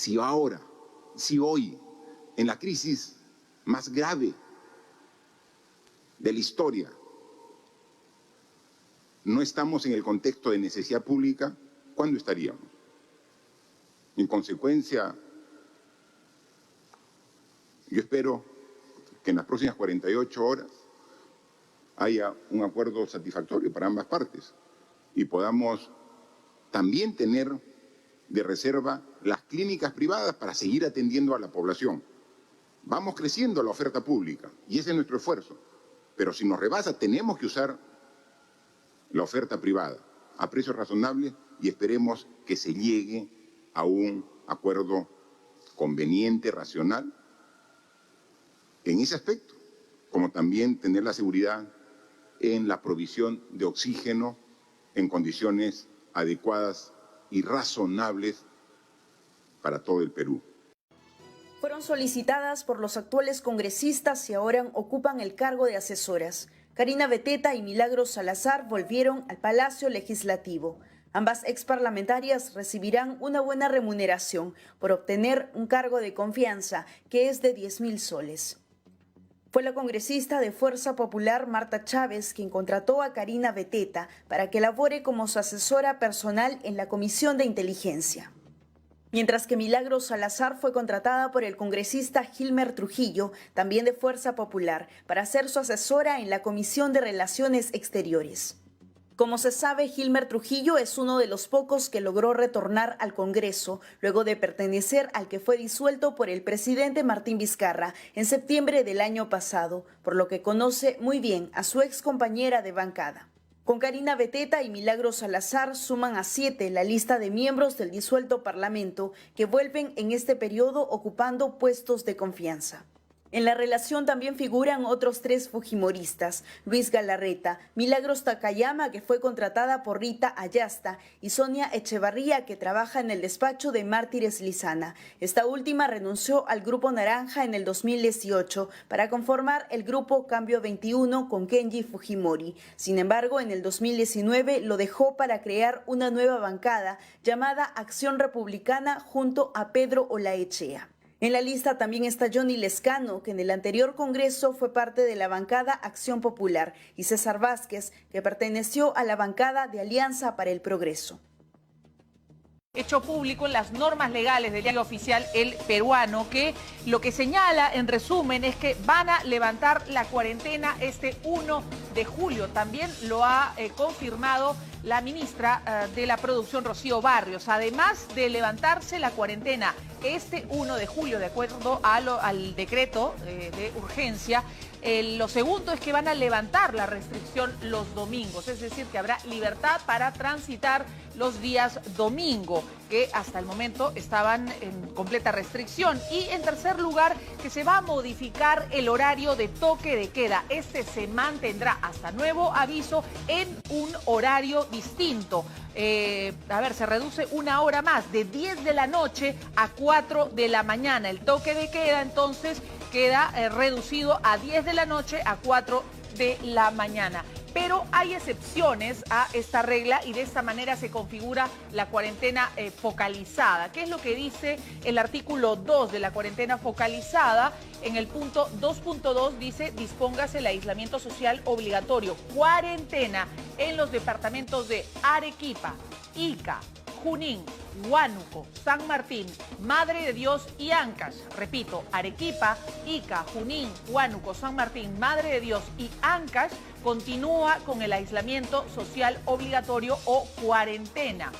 si ahora, si hoy, en la crisis más grave de la historia, no estamos en el contexto de necesidad pública, ¿cuándo estaríamos? En consecuencia, yo espero que en las próximas 48 horas haya un acuerdo satisfactorio para ambas partes y podamos también tener de reserva las clínicas privadas para seguir atendiendo a la población. Vamos creciendo la oferta pública y ese es nuestro esfuerzo, pero si nos rebasa tenemos que usar la oferta privada a precios razonables y esperemos que se llegue a un acuerdo conveniente, racional, en ese aspecto, como también tener la seguridad en la provisión de oxígeno en condiciones adecuadas y razonables para todo el Perú. Fueron solicitadas por los actuales congresistas y ahora ocupan el cargo de asesoras. Karina Beteta y Milagros Salazar volvieron al Palacio Legislativo. Ambas exparlamentarias recibirán una buena remuneración por obtener un cargo de confianza, que es de 10.000 soles. Fue la congresista de Fuerza Popular Marta Chávez quien contrató a Karina Beteta para que labore como su asesora personal en la Comisión de Inteligencia. Mientras que Milagros Salazar fue contratada por el congresista Gilmer Trujillo, también de Fuerza Popular, para ser su asesora en la Comisión de Relaciones Exteriores. Como se sabe, Gilmer Trujillo es uno de los pocos que logró retornar al Congreso luego de pertenecer al que fue disuelto por el presidente Martín Vizcarra en septiembre del año pasado, por lo que conoce muy bien a su ex compañera de bancada. Con Karina Beteta y Milagros Salazar suman a 7 la lista de miembros del disuelto Parlamento que vuelven en este periodo ocupando puestos de confianza. En la relación también figuran otros 3 fujimoristas, Luis Galarreta, Milagros Takayama, que fue contratada por Rita Ayasta, y Sonia Echevarría, que trabaja en el despacho de Mártires Lizana. Esta última renunció al Grupo Naranja en el 2018 para conformar el Grupo Cambio 21 con Kenji Fujimori. Sin embargo, en el 2019 lo dejó para crear una nueva bancada llamada Acción Republicana junto a Pedro Olaechea. En la lista también está Johnny Lescano, que en el anterior Congreso fue parte de la bancada Acción Popular, y César Vázquez, que perteneció a la bancada de Alianza para el Progreso. Hecho público en las normas legales del diario oficial El Peruano, que lo que señala en resumen es que van a levantar la cuarentena este 1 de julio. También lo ha confirmado la ministra de la Producción, Rocío Barrios. Además de levantarse la cuarentena este 1 de julio, de acuerdo al decreto de urgencia, lo segundo es que van a levantar la restricción los domingos, es decir, que habrá libertad para transitar los días domingo, que hasta el momento estaban en completa restricción. Y en tercer lugar, que se va a modificar el horario de toque de queda. Este se mantendrá hasta nuevo aviso en un horario distinto. Se reduce una hora más, de 10 de la noche a 4 de la mañana. El toque de queda entonces queda reducido a 10 de la noche a 4 de la mañana. Pero hay excepciones a esta regla y de esta manera se configura la cuarentena focalizada. ¿Qué es lo que dice el artículo 2 de la cuarentena focalizada? En el punto 2.2 dice: dispóngase el aislamiento social obligatorio, cuarentena en los departamentos de Arequipa, Ica, Junín, Huánuco, San Martín, Madre de Dios y Ancash. Repito, Arequipa, Ica, Junín, Huánuco, San Martín, Madre de Dios y Ancash continúa con el aislamiento social obligatorio o cuarentena.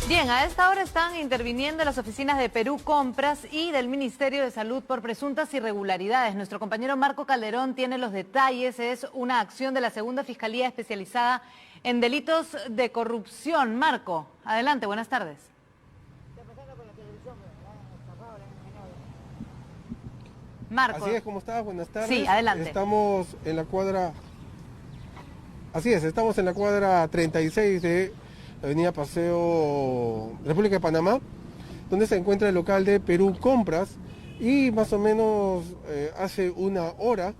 Bien, a esta hora están interviniendo las oficinas de Perú Compras y del Ministerio de Salud por presuntas irregularidades. Nuestro compañero Marco Calderón tiene los detalles. Es una acción de la Segunda Fiscalía especializada en delitos de corrupción. Marco, adelante, buenas tardes. Marco. Así es, ¿cómo estás? Buenas tardes. Sí, adelante. Estamos en la cuadra... Así es, estamos en la cuadra 36 de Avenida Paseo República de Panamá, donde se encuentra el local de Perú Compras, y más o menos hace una hora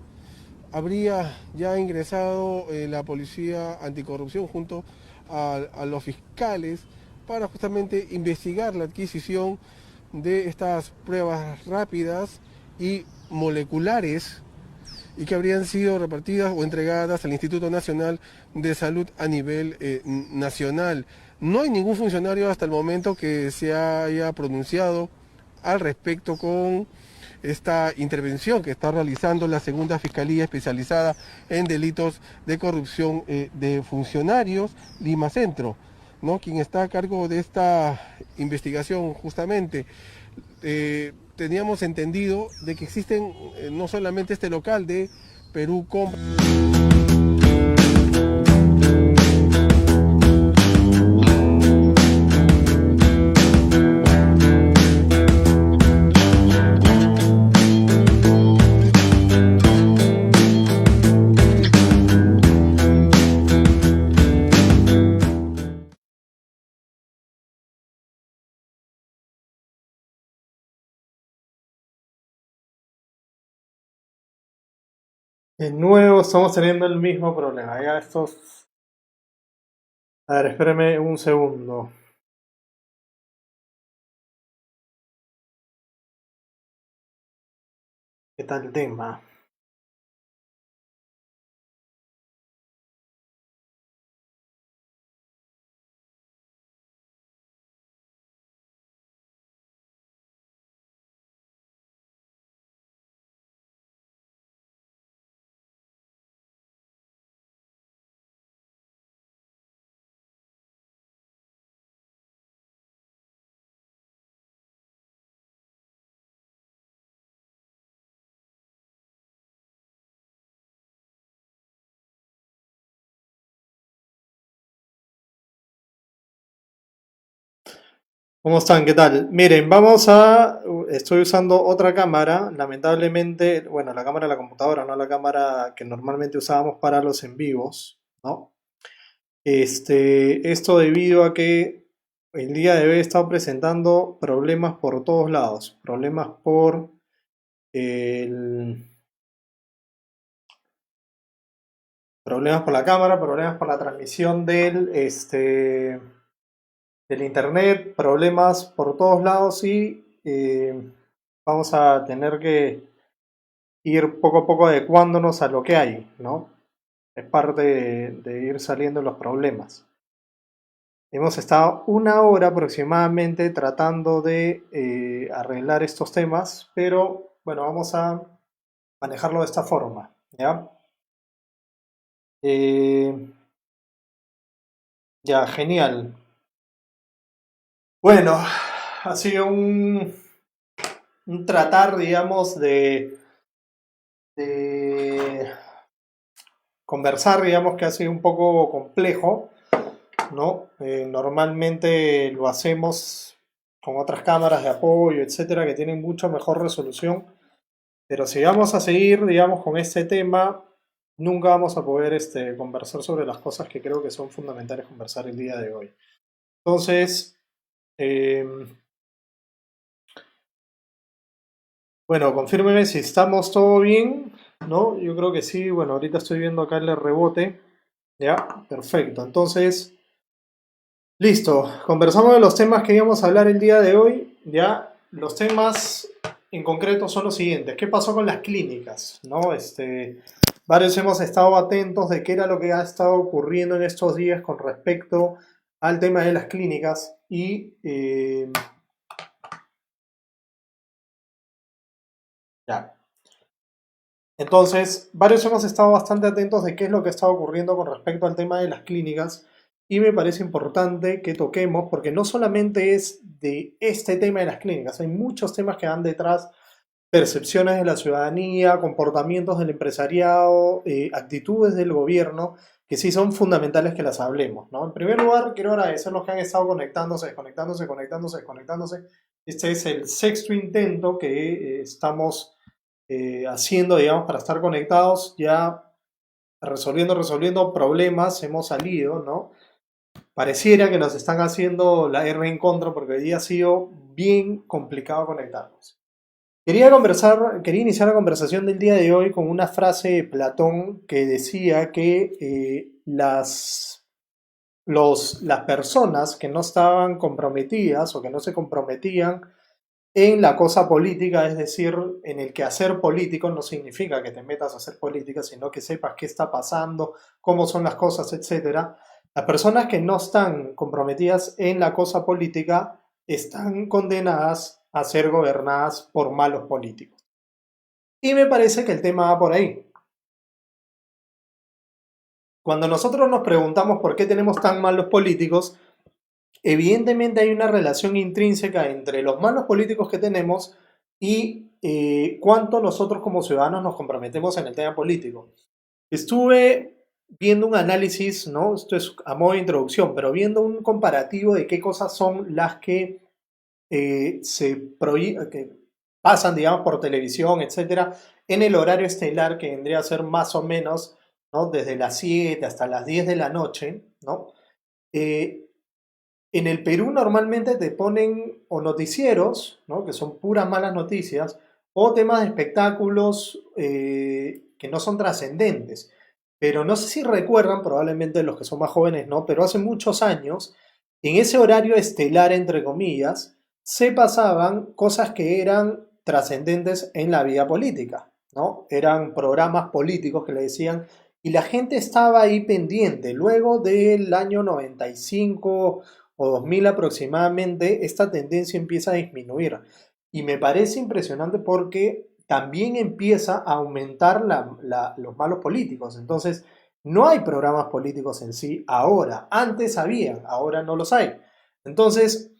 habría ya ingresado la Policía Anticorrupción junto a los fiscales para justamente investigar la adquisición de estas pruebas rápidas y moleculares y que habrían sido repartidas o entregadas al Instituto Nacional de Salud a nivel nacional. No hay ningún funcionario hasta el momento que se haya pronunciado al respecto con esta intervención que está realizando la segunda Fiscalía Especializada en Delitos de Corrupción de Funcionarios, Lima Centro, ¿no? Quien está a cargo de esta investigación justamente. Teníamos entendido de que existen no solamente este local de Perú Compras. De nuevo estamos teniendo el mismo problema. Ya estos... A ver, espérame un segundo. ¿Qué tal el tema? ¿Cómo están? ¿Qué tal? Miren, estoy usando otra cámara, lamentablemente, bueno, la cámara de la computadora, no la cámara que normalmente usábamos para los en vivos, ¿no? Esto debido a que el día de hoy he estado presentando problemas por todos lados, problemas por problemas por la cámara, problemas por la transmisión del internet, problemas por todos lados y vamos a tener que ir poco a poco adecuándonos a lo que hay, ¿no? Es parte de ir saliendo los problemas. Hemos estado 1 hora aproximadamente tratando de arreglar estos temas, pero bueno, vamos a manejarlo de esta forma, ¿ya? Ya, genial. Bueno, ha sido un tratar, digamos, de conversar, digamos, que ha sido un poco complejo, ¿no? Normalmente lo hacemos con otras cámaras de apoyo, etcétera, que tienen mucho mejor resolución, pero si vamos a seguir, digamos, con este tema, nunca vamos a poder conversar sobre las cosas que creo que son fundamentales conversar el día de hoy. Entonces, bueno, confírmeme si estamos todo bien, ¿no? Yo creo que sí. Bueno, ahorita estoy viendo acá el rebote. Ya, perfecto. Entonces, listo. Conversamos de los temas que íbamos a hablar el día de hoy. Ya, los temas en concreto son los siguientes. ¿Qué pasó con las clínicas? ¿No? Varios hemos estado atentos de qué era lo que ha estado ocurriendo en estos días con respecto al tema de las clínicas y ya. Entonces, varios hemos estado bastante atentos de qué es lo que está ocurriendo con respecto al tema de las clínicas y me parece importante que toquemos, porque no solamente es de este tema de las clínicas, hay muchos temas que van detrás, percepciones de la ciudadanía, comportamientos del empresariado, actitudes del gobierno, que sí son fundamentales que las hablemos, ¿no? En primer lugar, quiero agradecer a los que han estado conectándose. Este es el 6º intento que estamos haciendo, digamos, para estar conectados, ya resolviendo problemas, hemos salido, ¿no? Pareciera que nos están haciendo la R en contra porque hoy día ha sido bien complicado conectarnos. Quería iniciar la conversación del día de hoy con una frase de Platón que decía que las las personas que no estaban comprometidas o que no se comprometían en la cosa política, es decir, en el quehacer político, no significa que te metas a hacer política, sino que sepas qué está pasando, cómo son las cosas, etc. Las personas que no están comprometidas en la cosa política están condenadas a ser gobernadas por malos políticos. Y me parece que el tema va por ahí. Cuando nosotros nos preguntamos por qué tenemos tan malos políticos, evidentemente hay una relación intrínseca entre los malos políticos que tenemos y cuánto nosotros como ciudadanos nos comprometemos en el tema político. Estuve viendo un análisis, ¿no? Esto es a modo de introducción, pero viendo un comparativo de qué cosas son las que que pasan, digamos, por televisión, etcétera, en el horario estelar que vendría a ser más o menos, ¿no? Desde las 7 hasta las 10 de la noche, ¿no? En el Perú normalmente te ponen o noticieros, ¿no? Que son puras malas noticias, o temas de espectáculos que no son trascendentes. Pero no sé si recuerdan, probablemente los que son más jóvenes no, pero hace muchos años, en ese horario estelar, entre comillas, se pasaban cosas que eran trascendentes en la vida política, ¿no? Eran programas políticos que le decían, y la gente estaba ahí pendiente. Luego del año 95 o 2000 aproximadamente, esta tendencia empieza a disminuir. Y me parece impresionante porque también empieza a aumentar los malos políticos. Entonces, no hay programas políticos en sí ahora. Antes había, ahora no los hay. Entonces,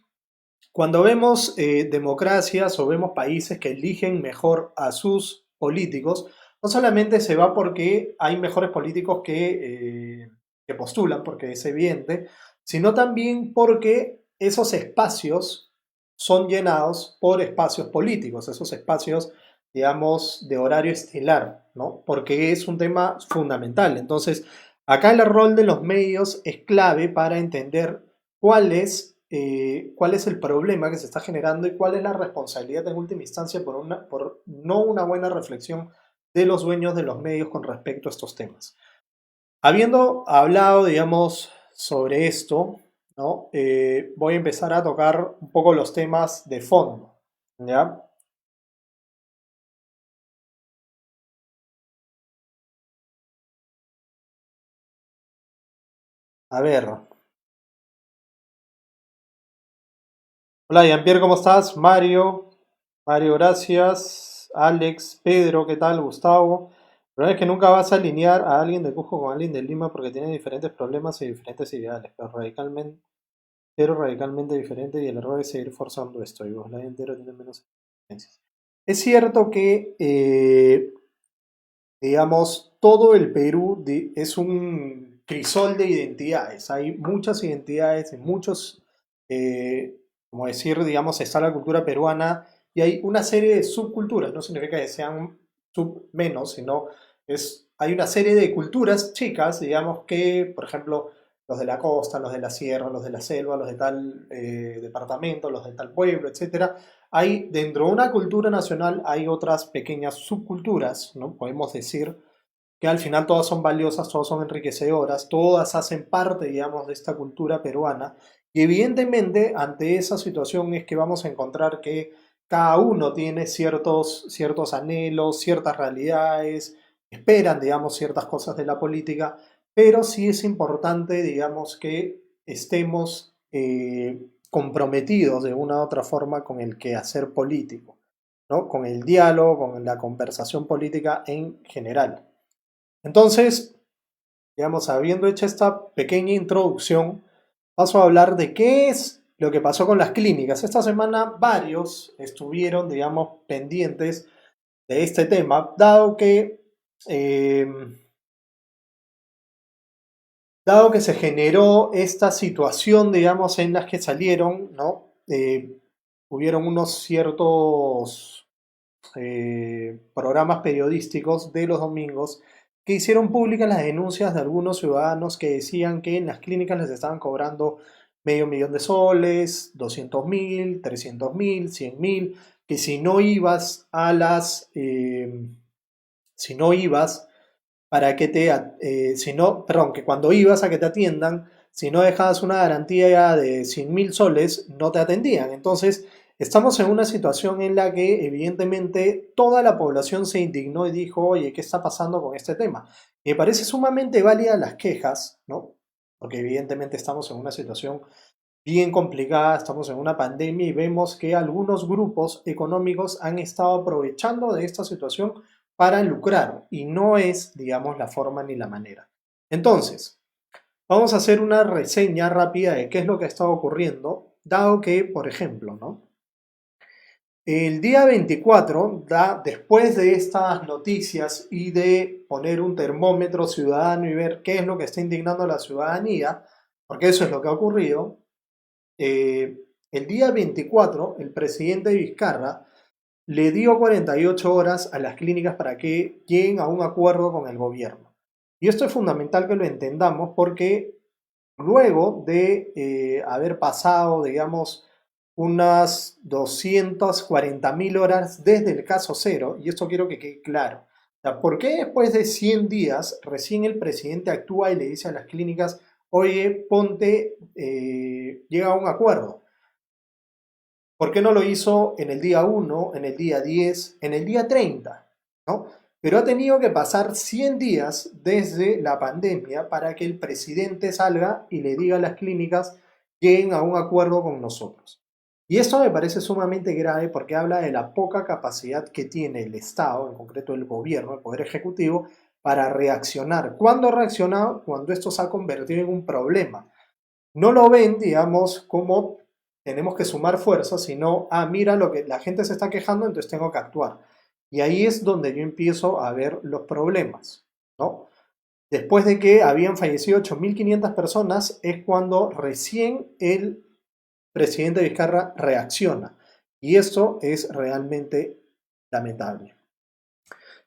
cuando vemos democracias o vemos países que eligen mejor a sus políticos, no solamente se va porque hay mejores políticos que postulan, porque es evidente, sino también porque esos espacios son llenados por espacios políticos, esos espacios, digamos, de horario estelar, ¿no? Porque es un tema fundamental. Entonces, acá el rol de los medios es clave para entender cuál es el problema que se está generando y cuál es la responsabilidad en última instancia por no una buena reflexión de los dueños de los medios con respecto a estos temas. Habiendo hablado, digamos, sobre esto, ¿no? Voy a empezar a tocar un poco los temas de fondo, ¿ya? A ver. Hola, Jean-Pierre, ¿cómo estás? Mario, gracias. Alex, Pedro, ¿qué tal? Gustavo. La verdad es que nunca vas a alinear a alguien de Cusco con alguien de Lima porque tienen diferentes problemas y diferentes ideales, pero radicalmente diferente, y el error es seguir forzando esto. Y vos, la entero tiene menos experiencias. Es cierto que, digamos, todo el Perú es un crisol de identidades. Hay muchas identidades, muchos, como decir, digamos, está la cultura peruana y hay una serie de subculturas. No significa que sean menos, sino hay una serie de culturas chicas, digamos, que, por ejemplo, los de la costa, los de la sierra, los de la selva, los de tal departamento, los de tal pueblo, etcétera. Hay, dentro de una cultura nacional, hay otras pequeñas subculturas, ¿no? Podemos decir que al final todas son valiosas, todas son enriquecedoras, todas hacen parte, digamos, de esta cultura peruana. Y evidentemente, ante esa situación es que vamos a encontrar que cada uno tiene ciertos anhelos, ciertas realidades, esperan, digamos, ciertas cosas de la política, pero sí es importante, digamos, que estemos comprometidos de una u otra forma con el quehacer político, ¿no? Con el diálogo, con la conversación política en general. Entonces, digamos, habiendo hecho esta pequeña introducción, paso a hablar de qué es lo que pasó con las clínicas. Esta semana varios estuvieron, digamos, pendientes de este tema, dado que se generó esta situación, digamos, en las que salieron, ¿no? Hubieron unos ciertos programas periodísticos de los domingos que hicieron públicas las denuncias de algunos ciudadanos que decían que en las clínicas les estaban cobrando $500,000 soles, 200,000, 300,000, 100,000, que si no ibas que cuando ibas a que te atiendan, si no dejabas una garantía de 100.000 soles, no te atendían. Entonces, estamos en una situación en la que evidentemente toda la población se indignó y dijo, oye, ¿qué está pasando con este tema? Me parece sumamente válida las quejas, ¿no? Porque evidentemente estamos en una situación bien complicada, estamos en una pandemia y vemos que algunos grupos económicos han estado aprovechando de esta situación para lucrar y no es, digamos, la forma ni la manera. Entonces, vamos a hacer una reseña rápida de qué es lo que ha estado ocurriendo, dado que, por ejemplo, ¿no? El día 24, después de estas noticias y de poner un termómetro ciudadano y ver qué es lo que está indignando a la ciudadanía, porque eso es lo que ha ocurrido, el día 24 el presidente Vizcarra le dio 48 horas a las clínicas para que lleguen a un acuerdo con el gobierno. Y esto es fundamental que lo entendamos porque luego de haber pasado, digamos, unas 240.000 horas desde el caso cero, y esto quiero que quede claro, ¿por qué después de 100 días recién el presidente actúa y le dice a las clínicas, oye, ponte, llega a un acuerdo? ¿Por qué no lo hizo en el día 1, en el día 10, en el día 30? ¿No? Pero ha tenido que pasar 100 días desde la pandemia para que el presidente salga y le diga a las clínicas lleguen a un acuerdo con nosotros. Y esto me parece sumamente grave porque habla de la poca capacidad que tiene el Estado, en concreto el gobierno, el Poder Ejecutivo, para reaccionar. ¿Cuándo reacciona? Cuando esto se ha convertido en un problema. No lo ven, digamos, como tenemos que sumar fuerzas, sino, mira, lo que la gente se está quejando, entonces tengo que actuar. Y ahí es donde yo empiezo a ver los problemas, ¿no? Después de que habían fallecido 8.500 personas, es cuando recién el presidente Vizcarra reacciona. Y esto es realmente lamentable.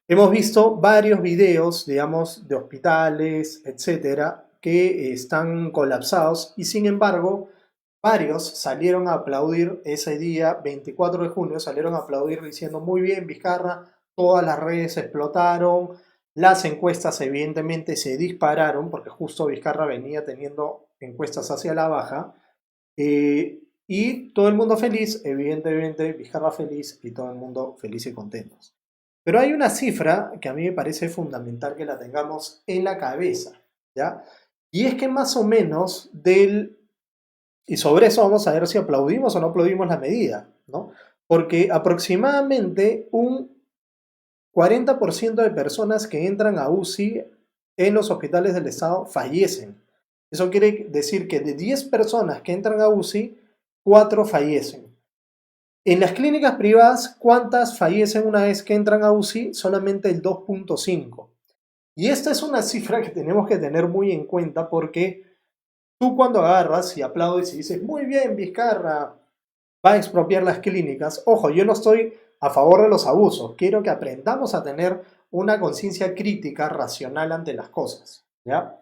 Hemos visto varios videos, digamos, de hospitales, etcétera, que están colapsados y sin embargo varios salieron a aplaudir ese día, 24 de junio, salieron a aplaudir diciendo muy bien Vizcarra, todas las redes explotaron, las encuestas evidentemente se dispararon porque justo Vizcarra venía teniendo encuestas hacia la baja y todo el mundo feliz, evidentemente Vizcarra feliz y todo el mundo feliz y contentos. Pero hay una cifra que a mí me parece fundamental que la tengamos en la cabeza, ¿ya? Y es que más o menos y sobre eso vamos a ver si aplaudimos o no aplaudimos la medida, ¿no? Porque aproximadamente un 40% de personas que entran a UCI en los hospitales del Estado fallecen. Eso quiere decir que de 10 personas que entran a UCI, 4 fallecen. En las clínicas privadas, ¿cuántas fallecen una vez que entran a UCI? Solamente el 2.5. Y esta es una cifra que tenemos que tener muy en cuenta porque tú cuando agarras y aplaudes y dices, muy bien, Vizcarra, va a expropiar las clínicas. Ojo, yo no estoy a favor de los abusos. Quiero que aprendamos a tener una conciencia crítica, racional ante las cosas, ¿ya?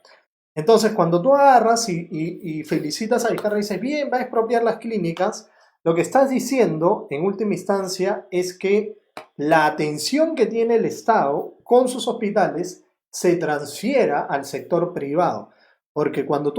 Entonces, cuando tú agarras y felicitas a Vizcarra y dices, bien, va a expropiar las clínicas, lo que estás diciendo, en última instancia, es que la atención que tiene el Estado con sus hospitales se transfiera al sector privado. Porque cuando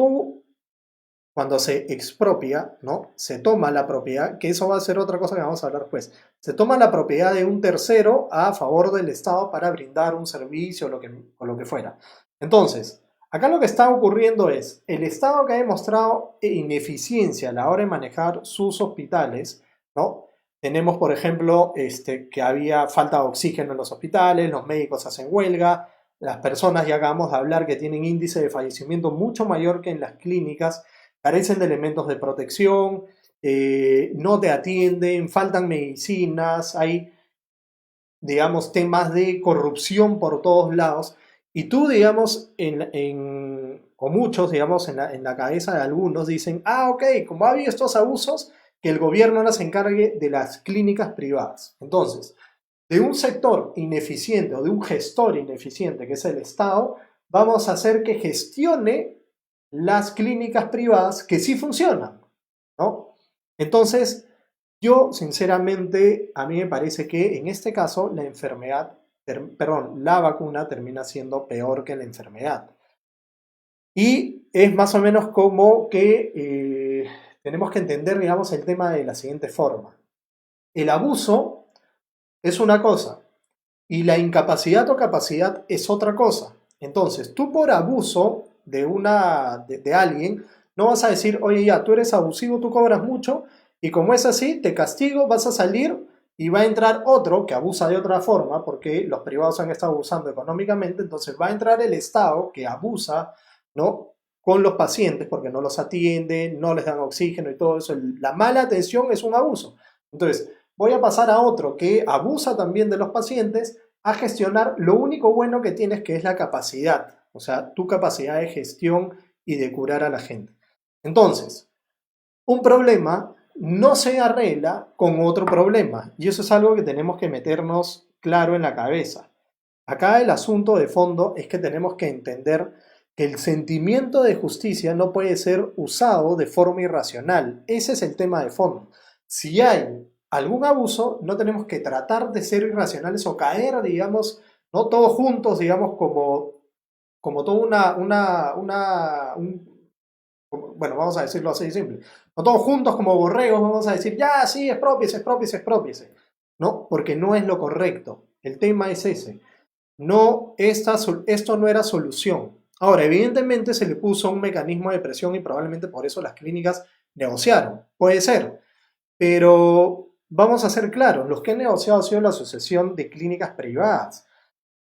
se expropia, ¿no? Se toma la propiedad, que eso va a ser otra cosa que vamos a hablar después, se toma la propiedad de un tercero a favor del Estado para brindar un servicio o lo que fuera. Entonces, acá lo que está ocurriendo es, el Estado que ha demostrado ineficiencia a la hora de manejar sus hospitales, ¿no? Tenemos, por ejemplo, que había falta de oxígeno en los hospitales, los médicos hacen huelga, las personas, ya acabamos de hablar, que tienen índice de fallecimiento mucho mayor que en las clínicas, carecen de elementos de protección, no te atienden, faltan medicinas, hay, digamos, temas de corrupción por todos lados. Y tú, digamos, o muchos, digamos, en la cabeza de algunos dicen, ok, como ha habido estos abusos, que el gobierno ahora se encargue de las clínicas privadas. Entonces, de un sector ineficiente o de un gestor ineficiente, que es el Estado, vamos a hacer que gestione las clínicas privadas que sí funcionan, ¿no? Entonces, yo, sinceramente, a mí me parece que en este caso la vacuna termina siendo peor que la enfermedad. Y es más o menos como que tenemos que entender, digamos, el tema de la siguiente forma. El abuso es una cosa y la incapacidad o capacidad es otra cosa. Entonces, tú por abuso de alguien, no vas a decir, oye, ya, tú eres abusivo, tú cobras mucho, y como es así, te castigo, vas a salir y va a entrar otro que abusa de otra forma, porque los privados han estado abusando económicamente, entonces va a entrar el Estado que abusa, ¿no?, con los pacientes, porque no los atiende, no les dan oxígeno y todo eso. La mala atención es un abuso. Entonces, voy a pasar a otro que abusa también de los pacientes, a gestionar lo único bueno que tienes, que es la capacidad, o sea, tu capacidad de gestión y de curar a la gente. Entonces, un problema no se arregla con otro problema, y eso es algo que tenemos que meternos claro en la cabeza. Acá el asunto de fondo es que tenemos que entender que el sentimiento de justicia no puede ser usado de forma irracional. Ese es el tema de fondo. Si hay algún abuso, no tenemos que tratar de ser irracionales o caer, digamos, no todos juntos, digamos, como todo bueno, vamos a decirlo así simple, no todos juntos como borregos vamos a decir, ya, sí, exprópiese, exprópiese, exprópiese. No, porque no es lo correcto. El tema es ese. No, esto no era solución. Ahora, evidentemente se le puso un mecanismo de presión y probablemente por eso las clínicas negociaron. Puede ser. Pero vamos a ser claros, los que han negociado ha sido la Asociación de Clínicas Privadas.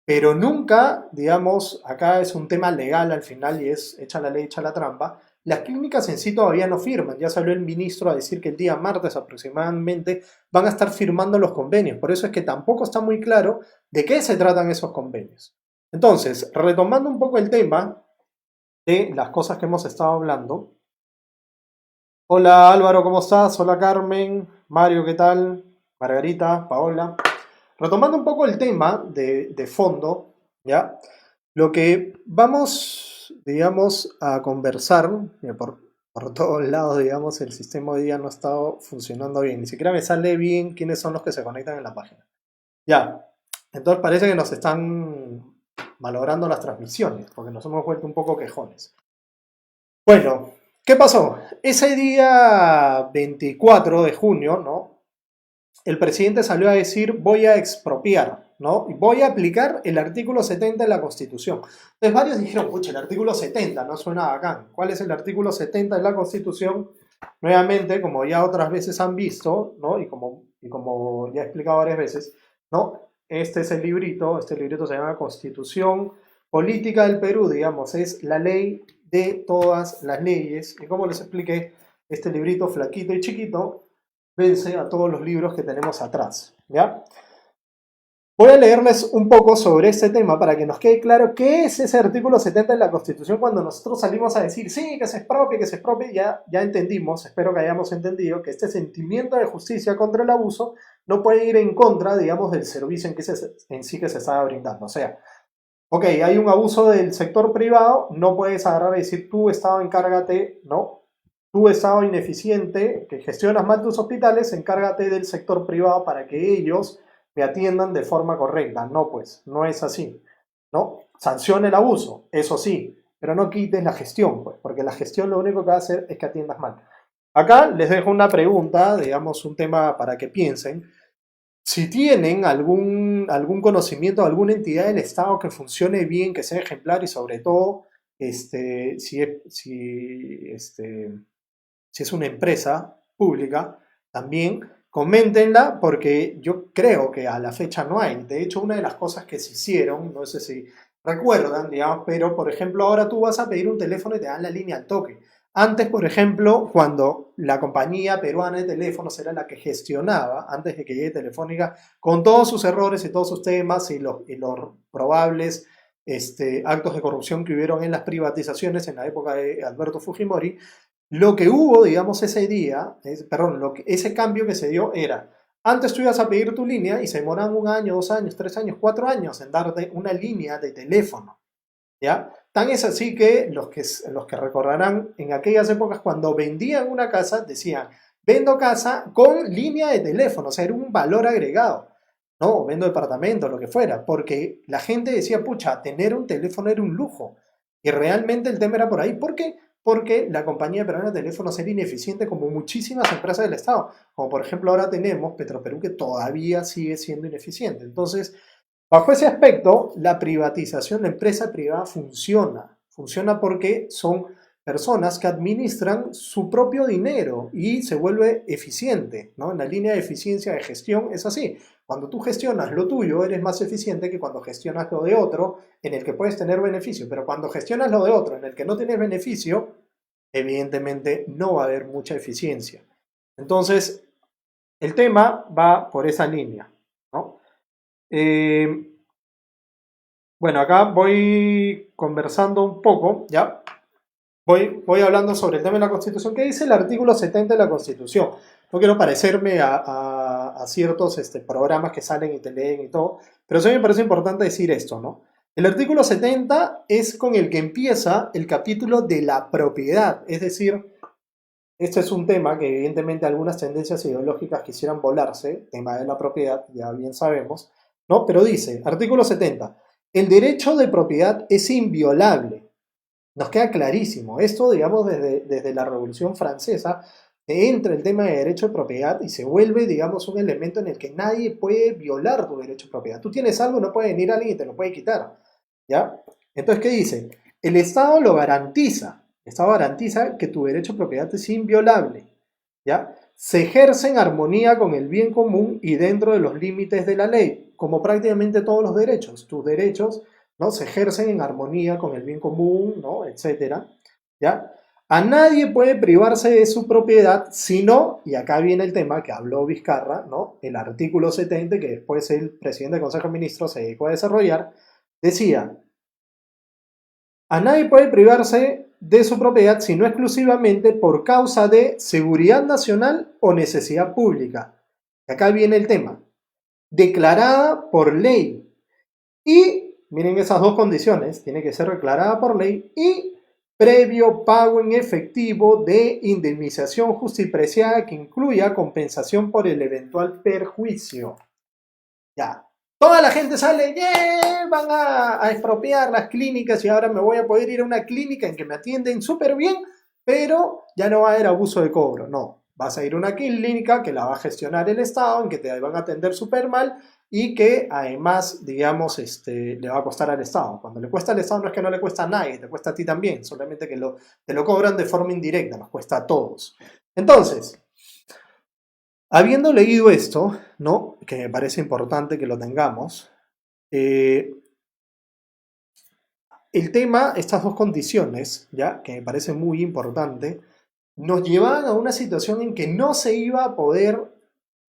Pero nunca, digamos, acá es un tema legal al final y es echa la ley, echa la trampa. Las clínicas en sí todavía no firman. Ya salió el ministro a decir que el día martes aproximadamente van a estar firmando los convenios. Por eso es que tampoco está muy claro de qué se tratan esos convenios. Entonces, retomando un poco el tema de las cosas que hemos estado hablando. Hola Álvaro, ¿cómo estás? Hola Carmen, Mario, ¿qué tal? Margarita, Paola. Retomando un poco el tema de fondo, ¿ya? Lo que vamos, digamos, a conversar, por todos lados, digamos, el sistema hoy día no ha estado funcionando bien. Ni siquiera me sale bien quiénes son los que se conectan en la página. Ya, entonces parece que nos están malogrando las transmisiones, porque nos hemos vuelto un poco quejones. Bueno, ¿qué pasó? Ese día 24 de junio, ¿no?, el presidente salió a decir, voy a expropiar, ¿no? Y voy a aplicar el artículo 70 de la Constitución. Entonces varios dijeron, pucha, el artículo 70 no suena bacán. ¿Cuál es el artículo 70 de la Constitución? Nuevamente, como ya otras veces han visto, ¿no?, y como ya he explicado varias veces, ¿no?, este es el librito, este librito se llama Constitución Política del Perú, digamos, es la ley de todas las leyes. Y como les expliqué, este librito flaquito y chiquito vence a todos los libros que tenemos atrás, ¿ya? Voy a leerles un poco sobre este tema para que nos quede claro qué es ese artículo 70 de la Constitución. Cuando nosotros salimos a decir, sí, que se expropie, ya entendimos, espero que hayamos entendido, que este sentimiento de justicia contra el abuso no puede ir en contra, digamos, del servicio en sí que se está brindando. O sea, ok, hay un abuso del sector privado, no puedes agarrar y decir, tú, Estado, encárgate, ¿no? Tú, Estado ineficiente, que gestionas mal tus hospitales, encárgate del sector privado para que ellos me atiendan de forma correcta. No, pues, no es así, ¿no? Sanciona el abuso, eso sí, pero no quites la gestión, pues, porque la gestión lo único que va a hacer es que atiendas mal. Acá les dejo una pregunta, digamos, un tema para que piensen. Si tienen algún conocimiento de alguna entidad del Estado que funcione bien, que sea ejemplar y sobre todo, si es una empresa pública, también coméntenla porque yo creo que a la fecha no hay. De hecho, una de las cosas que se hicieron, no sé si recuerdan, digamos, pero por ejemplo ahora tú vas a pedir un teléfono y te dan la línea al toque. Antes, por ejemplo, cuando la compañía peruana de teléfonos era la que gestionaba, antes de que llegue Telefónica, con todos sus errores y todos sus temas y los probables actos de corrupción que hubieron en las privatizaciones en la época de Alberto Fujimori, lo que hubo, digamos, ese día, ese cambio que se dio era, antes tú ibas a pedir tu línea y se demoraban 1 año, 2 años, 3 años, 4 años en darte una línea de teléfono, ¿ya? Tan es así que los que recordarán en aquellas épocas cuando vendían una casa decían, vendo casa con línea de teléfono, o sea, era un valor agregado, ¿no? Vendo departamento, lo que fuera, porque la gente decía, pucha, tener un teléfono era un lujo. Y realmente el tema era por ahí. ¿Por qué? Porque la compañía peruana de teléfonos era ineficiente como muchísimas empresas del Estado. Como por ejemplo ahora tenemos Petroperú, que todavía sigue siendo ineficiente. Entonces, bajo ese aspecto, la privatización, la empresa privada funciona. Funciona porque son personas que administran su propio dinero y se vuelve eficiente, ¿no? En la línea de eficiencia de gestión es así. Cuando tú gestionas lo tuyo, eres más eficiente que cuando gestionas lo de otro, en el que puedes tener beneficio. Pero cuando gestionas lo de otro, en el que no tienes beneficio, evidentemente no va a haber mucha eficiencia. Entonces, el tema va por esa línea, ¿no? Bueno, acá voy conversando un poco, ¿ya? Voy hablando sobre el tema de la Constitución. ¿Qué dice el artículo 70 de la Constitución? No quiero parecerme a ciertos programas que salen y te leen y todo, pero sí me parece importante decir esto, ¿no? El artículo 70 es con el que empieza el capítulo de la propiedad, es decir, este es un tema que evidentemente algunas tendencias ideológicas quisieran volarse, tema de la propiedad, ya bien sabemos, ¿no? Pero dice, artículo 70, el derecho de propiedad es inviolable. Nos queda clarísimo. Esto, digamos, desde la Revolución Francesa, entra el tema de derecho de propiedad y se vuelve, digamos, un elemento en el que nadie puede violar tu derecho de propiedad. Tú tienes algo, no puede venir alguien y te lo puede quitar, ¿ya? Entonces, ¿qué dice? El Estado lo garantiza. El Estado garantiza que tu derecho de propiedad es inviolable, ¿ya? Se ejerce en armonía con el bien común y dentro de los límites de la ley, como prácticamente todos los derechos. Tus derechos, ¿no?, se ejercen en armonía con el bien común, ¿no?, etcétera, ¿ya? A nadie puede privarse de su propiedad, sino, y acá viene el tema que habló Vizcarra, ¿no?, el artículo 70, que después el presidente del Consejo de Ministros se dedicó a desarrollar, decía, a nadie puede privarse de su propiedad, sino exclusivamente por causa de seguridad nacional o necesidad pública. Y acá viene el tema, declarada por ley. Y, miren esas dos condiciones, tiene que ser declarada por ley y previo pago en efectivo de indemnización justipreciada que incluya compensación por el eventual perjuicio. Ya, toda la gente sale, ¡yeah! Van a expropiar las clínicas y ahora me voy a poder ir a una clínica en que me atienden súper bien, pero ya no va a haber abuso de cobro. No, vas a ir a una clínica que la va a gestionar el Estado, en que te van a atender súper mal y que además, digamos, le va a costar al Estado. Cuando le cuesta al Estado no es que no le cuesta a nadie, te cuesta a ti también, solamente que te lo cobran de forma indirecta, nos cuesta a todos. Entonces, habiendo leído esto, ¿no?, que me parece importante que lo tengamos, el tema, estas dos condiciones, ¿ya?, que me parece muy importante, nos llevaban a una situación en que no se iba a poder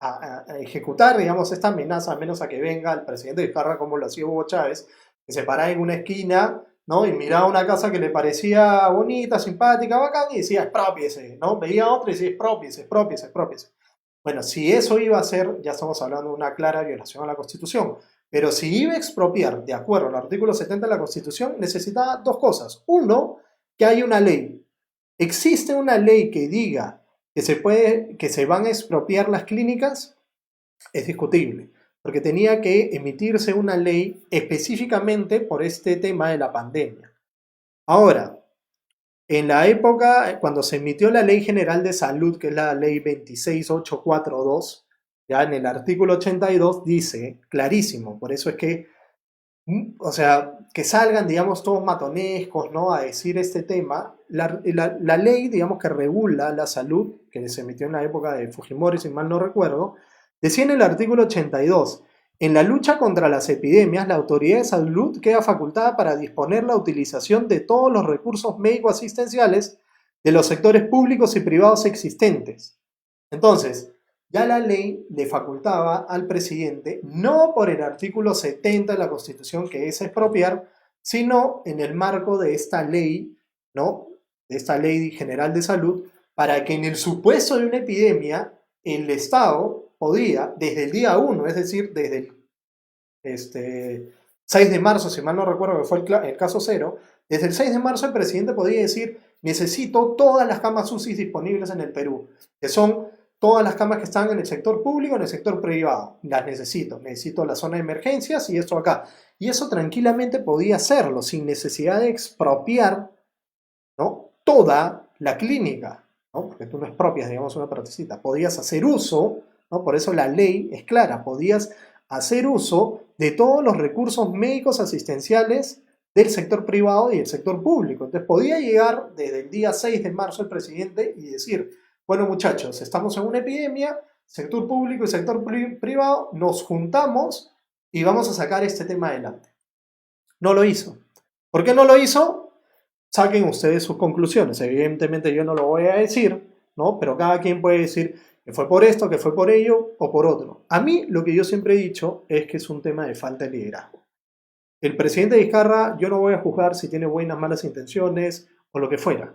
a ejecutar, digamos, esta amenaza, a menos a que venga el presidente Vizcarra, como lo hacía Hugo Chávez, que se paraba en una esquina, ¿no?, y miraba una casa que le parecía bonita, simpática, bacán, y decía, exprópiese, ¿no? Veía otra y decía, exprópiese, exprópiese, exprópiese. Bueno, si eso iba a ser, ya estamos hablando de una clara violación a la Constitución. Pero si iba a expropiar, de acuerdo al artículo 70 de la Constitución, necesitaba dos cosas. Uno, que haya una ley. ¿Existe una ley que diga que se van a expropiar las clínicas? Es discutible, porque tenía que emitirse una ley específicamente por este tema de la pandemia. Ahora, en la época, cuando se emitió la Ley General de Salud, que es la Ley 26842, ya en el artículo 82 dice, clarísimo, por eso es que, o sea, que salgan, digamos, todos matonescos, ¿no?, a decir este tema. La ley, digamos, que regula la salud, que se emitió en la época de Fujimori, si mal no recuerdo, decía en el artículo 82, en la lucha contra las epidemias, la autoridad de salud queda facultada para disponer la utilización de todos los recursos médico-asistenciales de los sectores públicos y privados existentes. Entonces, ya la ley le facultaba al presidente, no por el artículo 70 de la Constitución, que es expropiar, sino en el marco de esta ley, ¿no?, de esta Ley General de Salud, para que en el supuesto de una epidemia, el Estado podía, desde el día 1, es decir, desde el 6 de marzo, si mal no recuerdo que fue el caso 0, desde el 6 de marzo el presidente podía decir, necesito todas las camas UCI disponibles en el Perú, que son todas las camas que están en el sector público, en el sector privado. Las necesito la zona de emergencias y esto acá. Y eso tranquilamente podía hacerlo sin necesidad de expropiar, ¿no?, toda la clínica, ¿no? Porque tú no expropias, digamos, una partecita. Podías hacer uso, ¿no? Por eso la ley es clara, podías hacer uso de todos los recursos médicos asistenciales del sector privado y del sector público. Entonces podía llegar desde el día 6 de marzo el presidente y decir, bueno muchachos, estamos en una epidemia, sector público y sector privado, nos juntamos y vamos a sacar este tema adelante. No lo hizo. ¿Por qué no lo hizo? Saquen ustedes sus conclusiones. Evidentemente yo no lo voy a decir, ¿no? Pero cada quien puede decir que fue por esto, que fue por ello o por otro. A mí lo que yo siempre he dicho es que es un tema de falta de liderazgo. El presidente Vizcarra, yo no voy a juzgar si tiene buenas, malas intenciones o lo que fuera.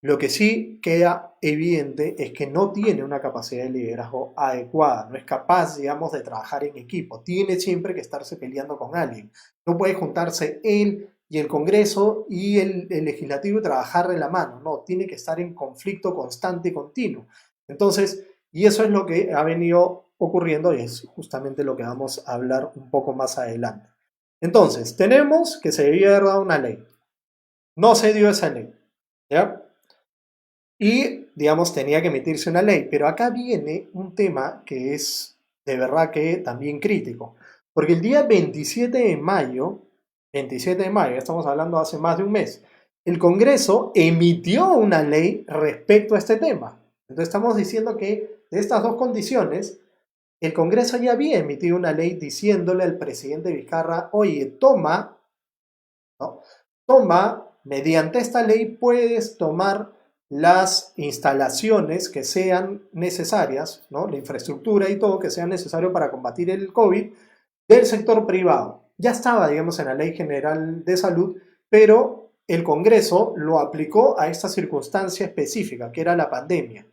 Lo que sí queda evidente es que no tiene una capacidad de liderazgo adecuada, no es capaz, digamos, de trabajar en equipo. Tiene siempre que estarse peleando con alguien. No puede juntarse él y el Congreso y el Legislativo y trabajar de la mano. No, tiene que estar en conflicto constante y continuo. Entonces, y eso es lo que ha venido ocurriendo y es justamente lo que vamos a hablar un poco más adelante. Entonces, tenemos que se debía haber dado una ley. No se dio esa ley, ¿ya? Y, digamos, tenía que emitirse una ley. Pero acá viene un tema que es de verdad que también crítico. Porque el día 27 de mayo, estamos hablando hace más de un mes, el Congreso emitió una ley respecto a este tema. Entonces estamos diciendo que de estas dos condiciones, el Congreso ya había emitido una ley diciéndole al presidente Vizcarra, oye, toma, ¿no? Mediante esta ley puedes tomar las instalaciones que sean necesarias, ¿no?, la infraestructura y todo que sea necesario para combatir el COVID del sector privado. Ya estaba, digamos, en la Ley General de Salud, pero el Congreso lo aplicó a esta circunstancia específica, que era la pandemia.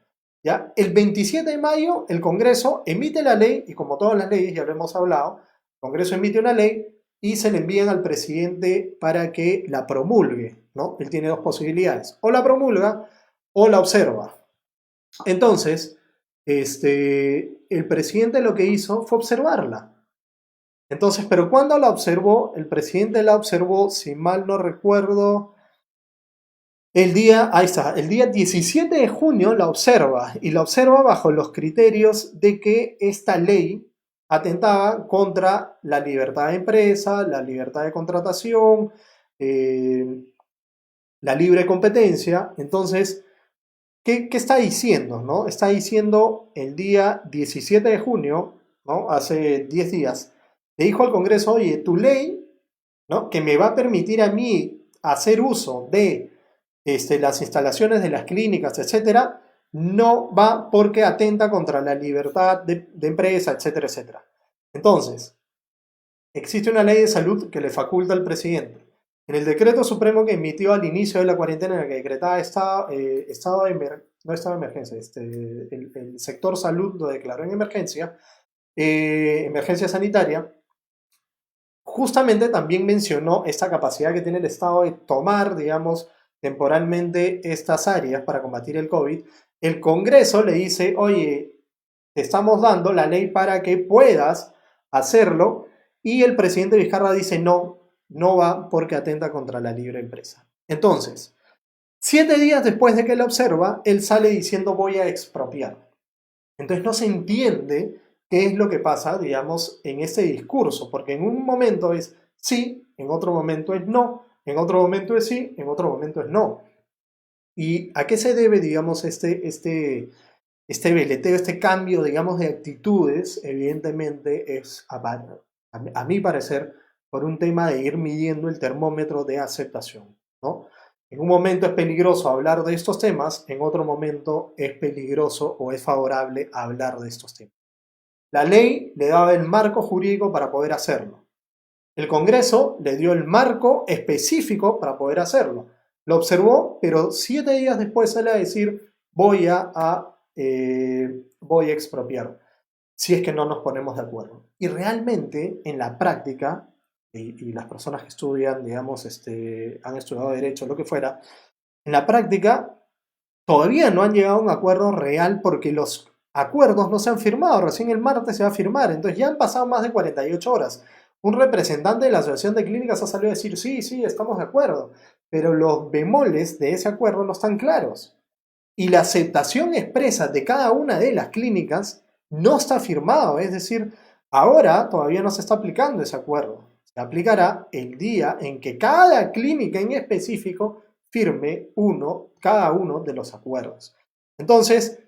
¿Ya? El 27 de mayo el Congreso emite la ley, y como todas las leyes, ya lo hemos hablado, el Congreso emite una ley y se le envían al presidente para que la promulgue, ¿no? Él tiene dos posibilidades, o la promulga o la observa. Entonces, el presidente lo que hizo fue observarla. Entonces, ¿pero cuándo la observó? El presidente la observó, si mal no recuerdo, el día 17 de junio la observa, y la observa bajo los criterios de que esta ley atentaba contra la libertad de empresa, la libertad de contratación, la libre competencia. Entonces, ¿qué está diciendo, no? Está diciendo el día 17 de junio, ¿no?, hace 10 días, le dijo al Congreso, oye, tu ley, ¿no?, que me va a permitir a mí hacer uso de las instalaciones de las clínicas, etcétera, no va porque atenta contra la libertad de empresa, etcétera, etcétera. Entonces, existe una ley de salud que le faculta al presidente. En el decreto supremo que emitió al inicio de la cuarentena, en el que decretaba el sector salud lo declaró en emergencia sanitaria, justamente también mencionó esta capacidad que tiene el Estado de tomar, digamos, temporalmente estas áreas para combatir el COVID. El Congreso le dice, oye, te estamos dando la ley para que puedas hacerlo, y el presidente Vizcarra dice, no va porque atenta contra la libre empresa. Entonces, 7 días después de que la observa, él sale diciendo, voy a expropiar. Entonces no se entiende qué es lo que pasa, digamos, en ese discurso, porque en un momento es sí, en otro momento es no, en otro momento es sí, en otro momento es no. ¿Y a qué se debe, digamos, este veleteo, este cambio, digamos, de actitudes? Evidentemente es, a mi parecer, por un tema de ir midiendo el termómetro de aceptación, ¿no? En un momento es peligroso hablar de estos temas, en otro momento es peligroso o es favorable hablar de estos temas. La ley le daba el marco jurídico para poder hacerlo. El Congreso le dio el marco específico para poder hacerlo. Lo observó, pero 7 días después sale a decir, voy a expropiar, si es que no nos ponemos de acuerdo. Y realmente, en la práctica, y las personas que estudian, digamos, han estudiado Derecho, lo que fuera, en la práctica, todavía no han llegado a un acuerdo real porque los acuerdos no se han firmado, recién el martes se va a firmar, entonces ya han pasado más de 48 horas. Un representante de la Asociación de Clínicas ha salido a decir, sí, estamos de acuerdo, pero los bemoles de ese acuerdo no están claros. Y la aceptación expresa de cada una de las clínicas no está firmado, es decir, ahora todavía no se está aplicando ese acuerdo. Se aplicará el día en que cada clínica en específico firme cada uno de los acuerdos. Entonces,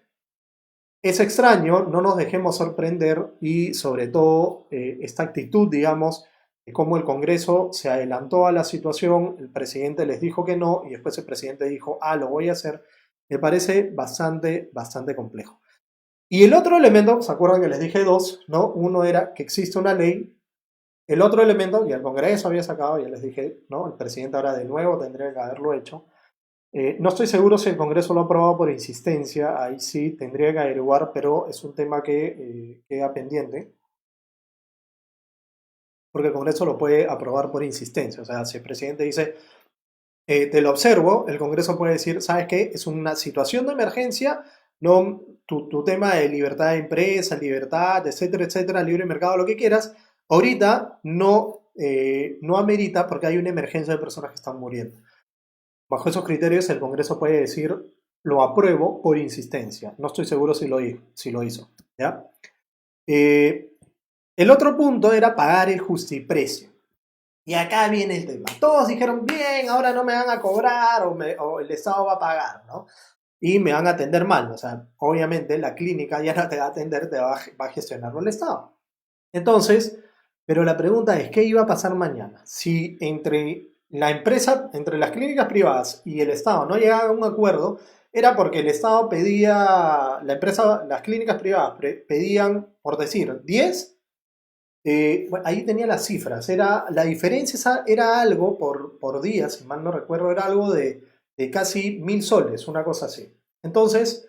es extraño, no nos dejemos sorprender y sobre todo esta actitud, digamos, de cómo el Congreso se adelantó a la situación, el presidente les dijo que no y después el presidente dijo, lo voy a hacer, me parece bastante complejo. Y el otro elemento, ¿se acuerdan que les dije dos? ¿No? Uno era que existe una ley. El otro elemento, y el Congreso había sacado, ya les dije, ¿no? El presidente ahora de nuevo tendría que haberlo hecho. No estoy seguro si el Congreso lo ha aprobado por insistencia, ahí sí tendría que averiguar, pero es un tema que queda pendiente. Porque el Congreso lo puede aprobar por insistencia. O sea, si el presidente dice, te lo observo, el Congreso puede decir, ¿sabes qué? Es una situación de emergencia, no tu tema de libertad de empresa, libertad, etcétera, libre mercado, lo que quieras, ahorita no amerita porque hay una emergencia de personas que están muriendo. Bajo esos criterios el Congreso puede decir, lo apruebo por insistencia. No estoy seguro si lo hizo. ¿Ya? El otro punto era pagar el justiprecio. Y acá viene el tema. Todos dijeron, bien, ahora no me van a cobrar o el Estado va a pagar, ¿no? Y me van a atender mal. O sea, obviamente la clínica ya no te va a atender, te va a gestionarlo el Estado. Entonces, pero la pregunta es, ¿qué iba a pasar mañana? Si entre las clínicas privadas y el Estado no llegaban a un acuerdo, era porque el Estado pedía, las clínicas privadas pedían, por decir, 10. Bueno, ahí tenía las cifras, la diferencia era algo por día, si mal no recuerdo, era algo de casi 1.000 soles, una cosa así. Entonces,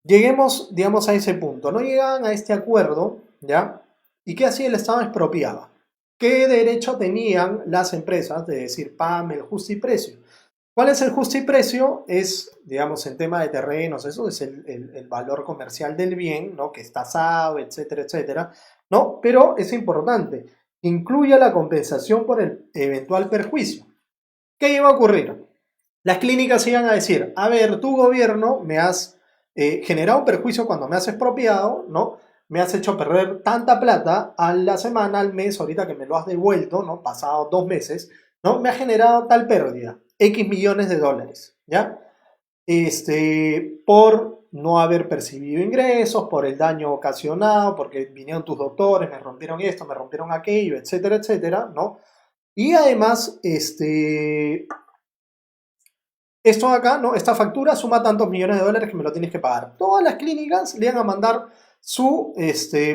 lleguemos, digamos, a ese punto. No llegaban a este acuerdo, ¿ya? ¿Y qué hacía el Estado? Expropiaba. ¿Qué derecho tenían las empresas de decir, págame el justiprecio? ¿Cuál es el justiprecio? Es, digamos, en tema de terrenos, eso es el valor comercial del bien, ¿no? Que es tasado, etcétera, ¿no? Pero es importante, incluye la compensación por el eventual perjuicio. ¿Qué iba a ocurrir? Las clínicas iban a decir, a ver, tu gobierno me has generado un perjuicio cuando me has expropiado, ¿no? Me has hecho perder tanta plata a la semana, al mes, ahorita que me lo has devuelto, ¿no? Pasado 2 meses, ¿no? Me ha generado tal pérdida. X millones de dólares, ¿ya? Por no haber percibido ingresos, por el daño ocasionado, porque vinieron tus doctores, me rompieron esto, me rompieron aquello, etcétera, ¿no? Y además, esto acá, ¿no? Esta factura suma tantos millones de dólares que me lo tienes que pagar. Todas las clínicas le van a mandar su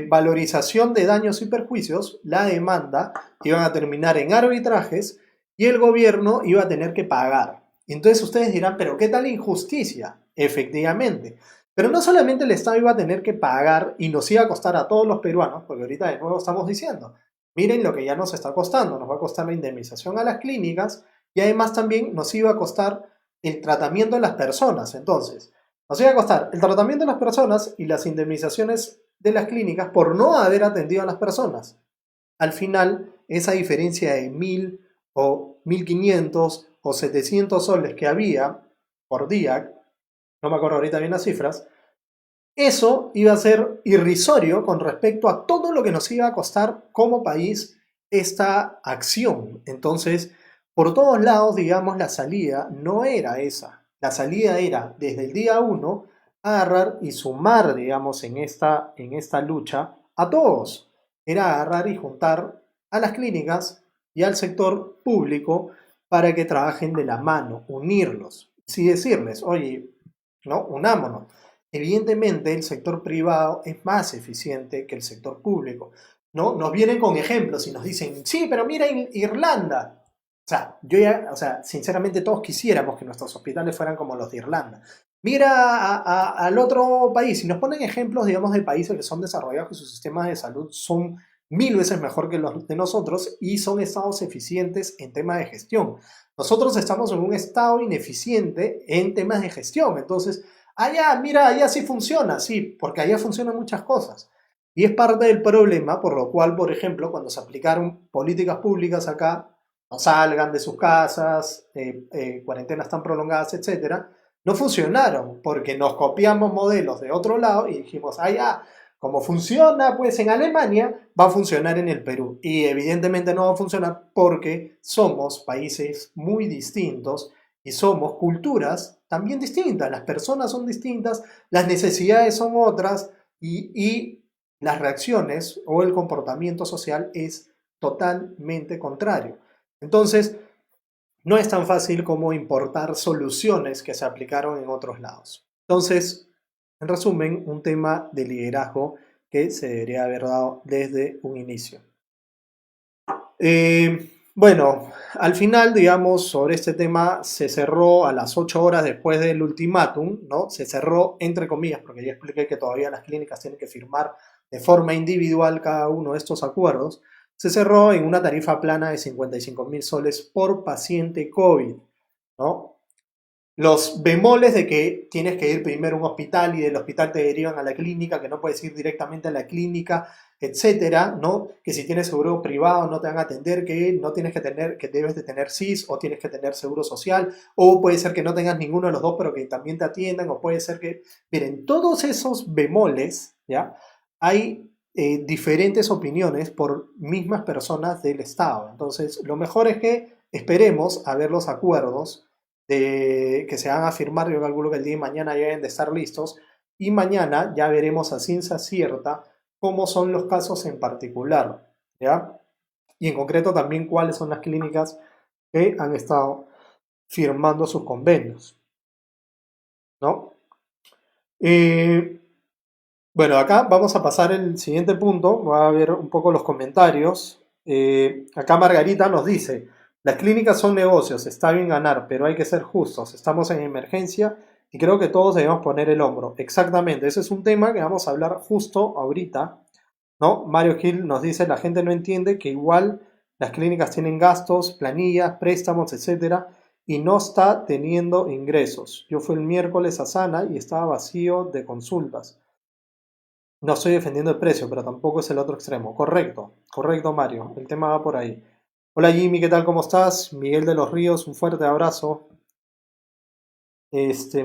valorización de daños y perjuicios, la demanda, iban a terminar en arbitrajes, y el gobierno iba a tener que pagar. Entonces ustedes dirán, ¿pero qué tal injusticia? Efectivamente. Pero no solamente el Estado iba a tener que pagar y nos iba a costar a todos los peruanos, porque ahorita de nuevo estamos diciendo, miren lo que ya nos está costando, nos va a costar la indemnización a las clínicas y además también nos iba a costar el tratamiento de las personas. Entonces, nos iba a costar el tratamiento de las personas y las indemnizaciones de las clínicas por no haber atendido a las personas. Al final, esa diferencia de 1.000 o 1.500 o 700 soles que había por día, no me acuerdo ahorita bien las cifras, eso iba a ser irrisorio con respecto a todo lo que nos iba a costar como país esta acción. Entonces, por todos lados, digamos, la salida no era esa. La salida era, desde el día 1, agarrar y sumar, digamos, en esta lucha a todos. Era agarrar y juntar a las clínicas y al sector público para que trabajen de la mano, unirlos. Sí decirles, oye, ¿no? Unámonos. Evidentemente el sector privado es más eficiente que el sector público, ¿no? Nos vienen con ejemplos y nos dicen, sí, pero mira Irlanda. O sea, sinceramente todos quisiéramos que nuestros hospitales fueran como los de Irlanda. Mira al otro país y nos ponen ejemplos, digamos, de países que son desarrollados, que sus sistemas de salud son mil veces mejor que los de nosotros y son estados eficientes en temas de gestión. Nosotros estamos en un estado ineficiente en temas de gestión. Entonces, allá, mira, allá sí funciona, sí, porque allá funcionan muchas cosas. Y es parte del problema, por lo cual, por ejemplo, cuando se aplicaron políticas públicas acá, no salgan de sus casas, cuarentenas tan prolongadas, etcétera, no funcionaron porque nos copiamos modelos de otro lado y dijimos, ya, como funciona pues en Alemania, va a funcionar en el Perú. Y evidentemente no va a funcionar porque somos países muy distintos y somos culturas también distintas. Las personas son distintas, las necesidades son otras y las reacciones o el comportamiento social es totalmente contrario. Entonces, no es tan fácil como importar soluciones que se aplicaron en otros lados. Entonces, en resumen, un tema de liderazgo que se debería haber dado desde un inicio. Bueno, al final, digamos, sobre este tema se cerró a las 8 horas después del ultimátum, ¿no? Se cerró entre comillas, porque ya expliqué que todavía las clínicas tienen que firmar de forma individual cada uno de estos acuerdos. Se cerró en una tarifa plana de 55.000 soles por paciente COVID, ¿no? Los bemoles de que tienes que ir primero a un hospital y del hospital te derivan a la clínica, que no puedes ir directamente a la clínica, etcétera, ¿no? Que si tienes seguro privado no te van a atender, que no tienes que tener, que debes de tener SIS o tienes que tener seguro social, o puede ser que no tengas ninguno de los dos pero que también te atiendan, o puede ser que, miren, todos esos bemoles, ¿ya? Hay diferentes opiniones por mismas personas del Estado. Entonces, lo mejor es que esperemos a ver los acuerdos que se van a firmar. Yo calculo que el día de mañana ya deben de estar listos y mañana ya veremos a ciencia cierta cómo son los casos en particular, ¿ya? Y en concreto también cuáles son las clínicas que han estado firmando sus convenios, ¿no? Bueno, acá vamos a pasar el siguiente punto, voy a ver un poco los comentarios. Acá Margarita nos dice, las clínicas son negocios, está bien ganar, pero hay que ser justos, estamos en emergencia y creo que todos debemos poner el hombro. Exactamente, ese es un tema que vamos a hablar justo ahorita, ¿no? Mario Gil nos dice, la gente no entiende que igual las clínicas tienen gastos, planillas, préstamos, etcétera, y no está teniendo ingresos. Yo fui el miércoles a Sana y estaba vacío de consultas. No estoy defendiendo el precio, pero tampoco es el otro extremo. Correcto, correcto Mario, el tema va por ahí. Hola Jimmy, ¿qué tal? ¿Cómo estás? Miguel de los Ríos, un fuerte abrazo.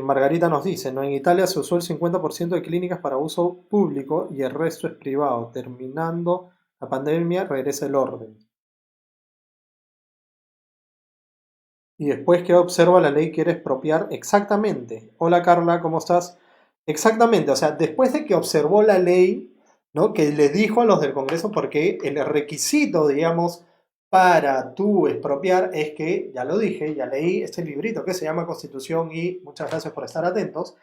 Margarita nos dice, ¿no? En Italia se usó el 50% de clínicas para uso público y el resto es privado. Terminando la pandemia, regresa el orden. Y después que observa la ley quiere expropiar. Exactamente. Hola Carla, ¿cómo estás? Exactamente, o sea, después de que observó la ley, ¿no? Que le dijo a los del Congreso, porque el requisito, digamos, para tú expropiar es que, ya lo dije, ya leí este librito que se llama Constitución y muchas gracias por estar atentos.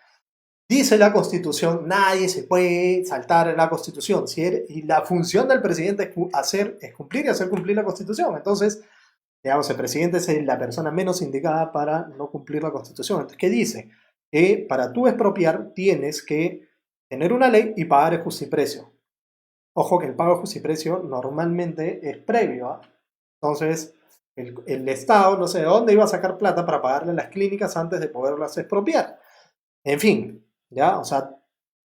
Dice la Constitución, nadie se puede saltar la Constitución. Y la función del presidente es cumplir y hacer cumplir la Constitución. Entonces, digamos, el presidente es la persona menos indicada para no cumplir la Constitución. Entonces, ¿qué dice? Que para tú expropiar tienes que tener una ley y pagar el justiprecio. Ojo que el pago de justiprecio normalmente es previo, ¿eh? Entonces, el Estado no sé de dónde iba a sacar plata para pagarle a las clínicas antes de poderlas expropiar. En fin, ¿ya? O sea,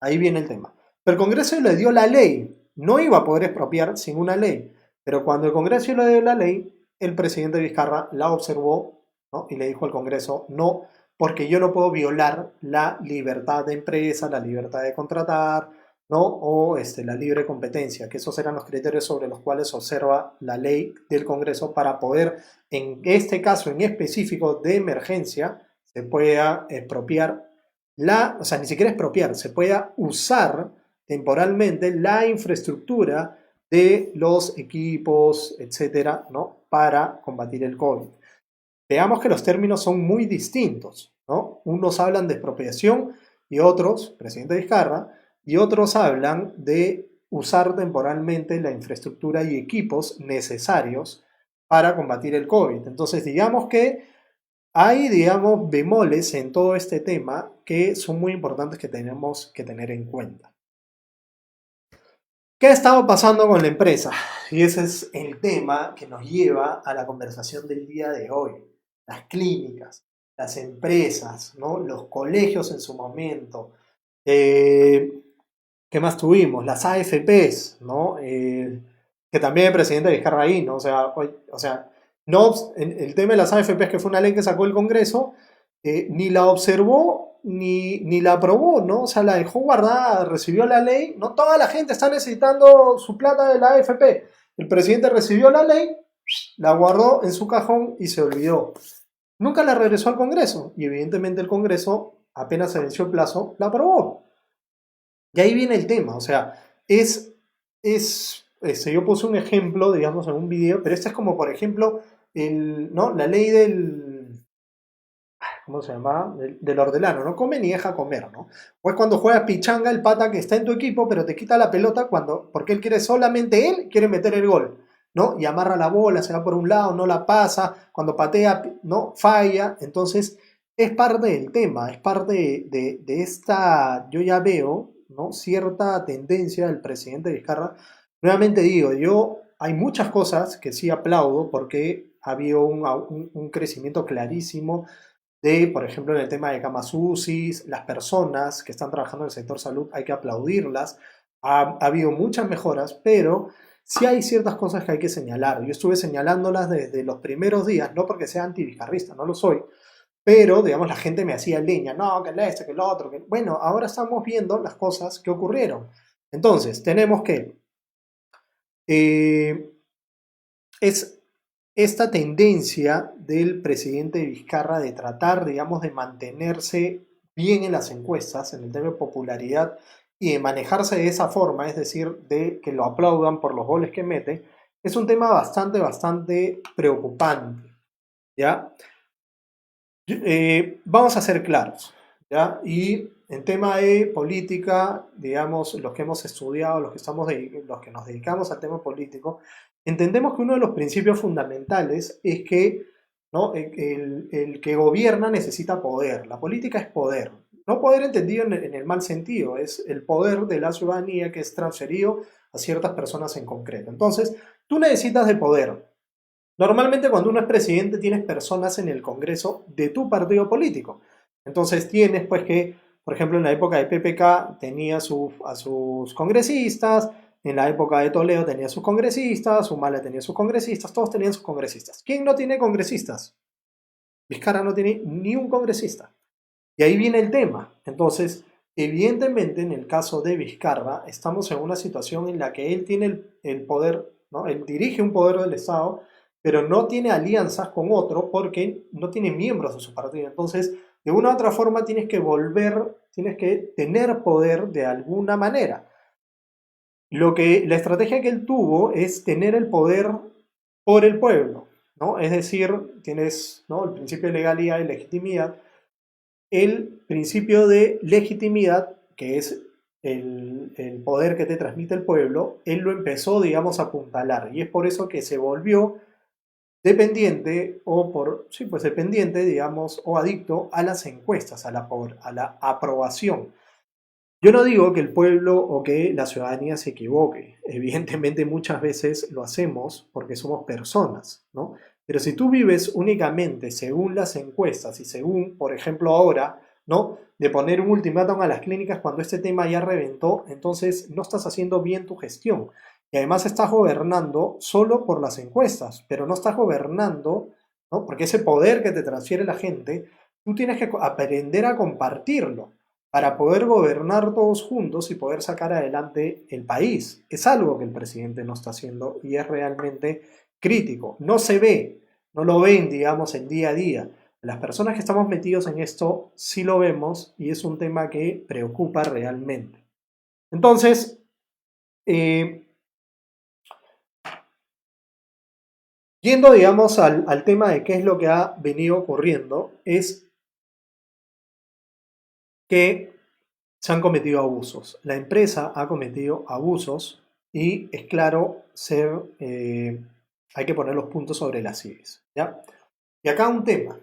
ahí viene el tema. Pero el Congreso le dio la ley. No iba a poder expropiar sin una ley. Pero cuando el Congreso le dio la ley, el presidente Vizcarra la observó, ¿no? Y le dijo al Congreso, no, porque yo no puedo violar la libertad de empresa, la libertad de contratar, ¿no? O la libre competencia, que esos eran los criterios sobre los cuales observa la ley del Congreso para poder, en este caso en específico de emergencia, se pueda expropiar o sea, ni siquiera expropiar, se pueda usar temporalmente la infraestructura de los equipos, etcétera, ¿no? Para combatir el COVID. Veamos que los términos son muy distintos, ¿no? Unos hablan de expropiación y otros, presidente Vizcarra, y otros hablan de usar temporalmente la infraestructura y equipos necesarios para combatir el COVID. Entonces, digamos que hay, digamos, bemoles en todo este tema que son muy importantes que tenemos que tener en cuenta. ¿Qué ha estado pasando con la empresa? Y ese es el tema que nos lleva a la conversación del día de hoy. Las clínicas, las empresas, ¿no? Los colegios en su momento. ¿Qué más tuvimos? Las AFPs, ¿no? Que también el presidente Vizcarra ahí, ¿no? No, el tema de las AFPs, que fue una ley que sacó el Congreso, ni la observó ni la aprobó, ¿no? O sea, la dejó guardada, recibió la ley, no toda la gente está necesitando su plata de la AFP. El presidente recibió la ley, la guardó en su cajón y se olvidó. Nunca la regresó al Congreso y evidentemente el Congreso, apenas se venció el plazo, la aprobó. Y ahí viene el tema, o sea, yo puse un ejemplo, digamos, en un video, pero este es como, por ejemplo, ¿no? La ley ¿cómo se llama? Del hortelano, no come ni deja comer, ¿no? O es cuando juegas pichanga el pata que está en tu equipo, pero te quita la pelota porque él quiere meter el gol, ¿no? Y amarra la bola, se va por un lado, no la pasa, cuando patea, ¿no? Falla, entonces es parte del tema, es parte de esta, yo ya veo, ¿no? Cierta tendencia del presidente Vizcarra. Nuevamente digo, hay muchas cosas que sí aplaudo porque ha habido un crecimiento clarísimo por ejemplo, en el tema de camas UCI, las personas que están trabajando en el sector salud, hay que aplaudirlas. Ha habido muchas mejoras, pero sí hay ciertas cosas que hay que señalar. Yo estuve señalándolas desde los primeros días, no porque sea antivizcarrista, no lo soy, pero, digamos, la gente me hacía leña, no, que que lo otro. Bueno, ahora estamos viendo las cosas que ocurrieron. Entonces, tenemos que... es esta tendencia del presidente Vizcarra de tratar, digamos, de mantenerse bien en las encuestas, en el tema de popularidad, y de manejarse de esa forma, es decir, de que lo aplaudan por los goles que mete, es un tema bastante preocupante, ¿ya? Vamos a ser claros, ¿ya? Y en tema de política, digamos, los que hemos estudiado, los que nos dedicamos al tema político, entendemos que uno de los principios fundamentales es que, ¿no? el que gobierna necesita poder. La política es poder. No poder entendido en el mal sentido, es el poder de la ciudadanía que es transferido a ciertas personas en concreto. Entonces, tú necesitas de poder. Normalmente cuando uno es presidente tienes personas en el Congreso de tu partido político. Entonces tienes pues que, por ejemplo, en la época de PPK tenía a sus congresistas, en la época de Toledo tenía sus congresistas, Humala tenía sus congresistas, todos tenían sus congresistas. ¿Quién no tiene congresistas? Vizcarra no tiene ni un congresista. Y ahí viene el tema. Entonces, evidentemente, en el caso de Vizcarra, estamos en una situación en la que él tiene el poder, ¿no? Él dirige un poder del Estado, pero no tiene alianzas con otro porque no tiene miembros de su partido. Entonces, de una u otra forma tienes que tener poder de alguna manera. La estrategia que él tuvo es tener el poder por el pueblo, ¿no? Es decir, tienes, ¿no? El principio de legalidad y legitimidad. El principio de legitimidad, que es el poder que te transmite el pueblo, él lo empezó, digamos, a apuntalar. Y es por eso que se volvió dependiente dependiente, digamos, o adicto a las encuestas, a la aprobación. Yo no digo que el pueblo o que la ciudadanía se equivoque. Evidentemente muchas veces lo hacemos porque somos personas, ¿no? Pero si tú vives únicamente según las encuestas y según, por ejemplo, ahora, ¿no? De poner un ultimátum a las clínicas cuando este tema ya reventó, entonces no estás haciendo bien tu gestión. Y además estás gobernando solo por las encuestas, pero no estás gobernando, ¿no? Porque ese poder que te transfiere la gente, tú tienes que aprender a compartirlo para poder gobernar todos juntos y poder sacar adelante el país. Es algo que el presidente no está haciendo y es realmente crítico. No se ve, no lo ven, digamos, en día a día. Las personas que estamos metidos en esto sí lo vemos y es un tema que preocupa realmente. Entonces, yendo, digamos, al tema de qué es lo que ha venido ocurriendo, es que se han cometido abusos. La empresa ha cometido abusos y es claro, hay que poner los puntos sobre las IES, ¿ya? Y acá un tema.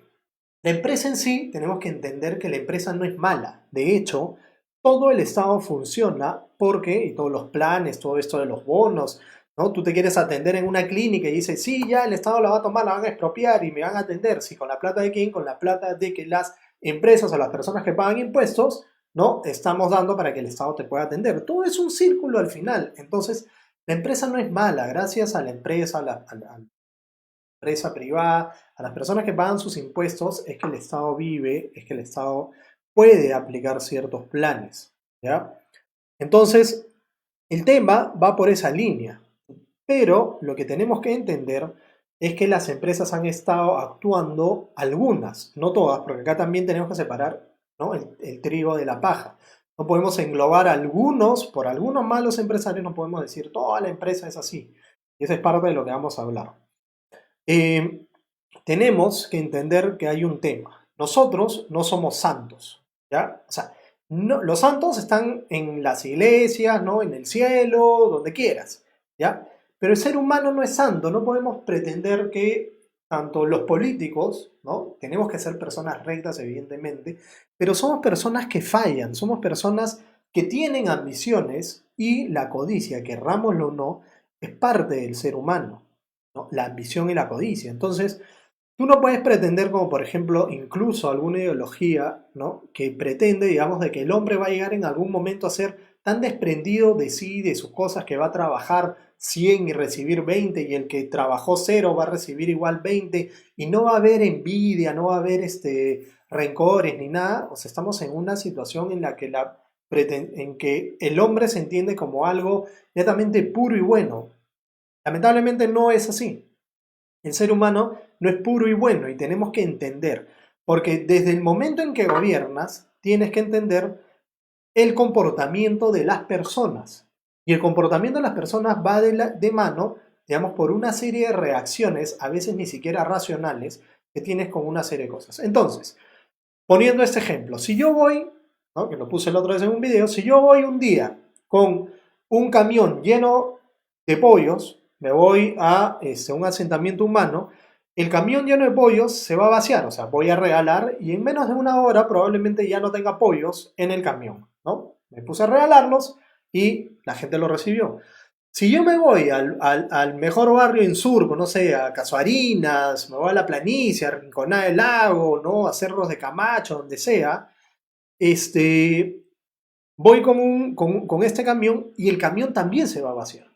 La empresa en sí, tenemos que entender que la empresa no es mala. De hecho, todo el Estado funciona porque, y todos los planes, todo esto de los bonos, ¿no? Tú te quieres atender en una clínica y dices, sí, ya el Estado la va a tomar, la van a expropiar y me van a atender. Sí, ¿con la plata de quién? Con la plata de que las empresas o las personas que pagan impuestos, ¿no? Estamos dando para que el Estado te pueda atender. Todo es un círculo al final. Entonces, la empresa no es mala. Gracias a la empresa, a la empresa privada, a las personas que pagan sus impuestos, es que el Estado vive, es que el Estado puede aplicar ciertos planes, ¿ya? Entonces, el tema va por esa línea. Pero lo que tenemos que entender es que las empresas han estado actuando, algunas, no todas, porque acá también tenemos que separar, ¿no? el trigo de la paja. No podemos englobar algunos, por algunos malos empresarios, no podemos decir toda la empresa es así. Y esa es parte de lo que vamos a hablar. Tenemos que entender que hay un tema. Nosotros no somos santos, ¿ya? O sea, no, los santos están en las iglesias, ¿no? En el cielo, donde quieras, ¿ya? Pero el ser humano no es santo, no podemos pretender que tanto los políticos, ¿no? Tenemos que ser personas rectas, evidentemente, pero somos personas que fallan, somos personas que tienen ambiciones y la codicia, querrámoslo o no, es parte del ser humano, ¿no? La ambición y la codicia. Entonces, tú no puedes pretender, como por ejemplo, incluso alguna ideología, ¿no? Que pretende, digamos, de que el hombre va a llegar en algún momento a ser tan desprendido de sí, de sus cosas, que va a trabajar 100 y recibir 20, y el que trabajó 0 va a recibir igual 20, y no va a haber envidia, no va a haber rencores ni nada. O sea, estamos en una situación en la que, en que el hombre se entiende como algo netamente puro y bueno. Lamentablemente no es así. El ser humano no es puro y bueno, y tenemos que entender, porque desde el momento en que gobiernas, tienes que entender el comportamiento de las personas. Y el comportamiento de las personas va de mano, digamos, por una serie de reacciones, a veces ni siquiera racionales, que tienes con una serie de cosas. Entonces, poniendo este ejemplo, si yo voy, ¿no? Que lo puse la otra vez en un video, si yo voy un día con un camión lleno de pollos, me voy a un asentamiento humano, el camión lleno de pollos se va a vaciar, o sea, voy a regalar y en menos de una hora probablemente ya no tenga pollos en el camión, ¿no? Me puse a regalarlos y la gente lo recibió. Si yo me voy al mejor barrio en Surco, no sé, a Casuarinas, me voy a La Planicie, a Rinconada del Lago, ¿no? A Cerros de Camacho, donde sea, voy con este camión y el camión también se va a vaciar.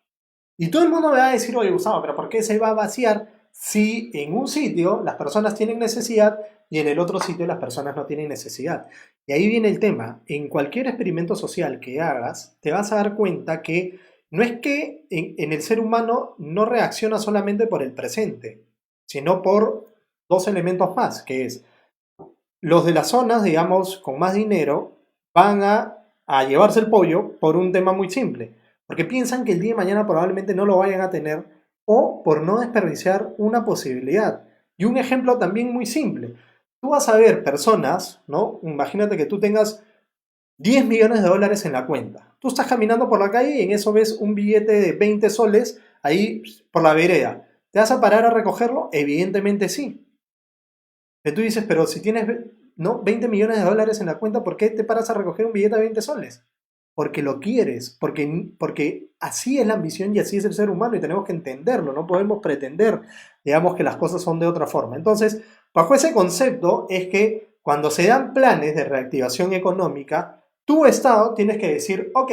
Y todo el mundo me va a decir, oye, Gustavo, pero ¿por qué se va a vaciar si en un sitio las personas tienen necesidad y en el otro sitio las personas no tienen necesidad? Y ahí viene el tema. En cualquier experimento social que hagas, te vas a dar cuenta que no es que en el ser humano no reacciona solamente por el presente, sino por dos elementos más, que es los de las zonas, digamos, con más dinero, van a llevarse el pollo por un tema muy simple. Porque piensan que el día de mañana probablemente no lo vayan a tener, o por no desperdiciar una posibilidad. Y un ejemplo también muy simple. Tú vas a ver personas, ¿no? Imagínate que tú tengas 10 millones de dólares en la cuenta. Tú estás caminando por la calle y en eso ves un billete de 20 soles ahí por la vereda. ¿Te vas a parar a recogerlo? Evidentemente sí. Y tú dices, pero si tienes, ¿no? 20 millones de dólares en la cuenta, ¿por qué te paras a recoger un billete de 20 soles? Porque lo quieres, porque así es la ambición y así es el ser humano y tenemos que entenderlo, no podemos pretender, digamos, que las cosas son de otra forma. Entonces, bajo ese concepto es que cuando se dan planes de reactivación económica, tu Estado tienes que decir, ok,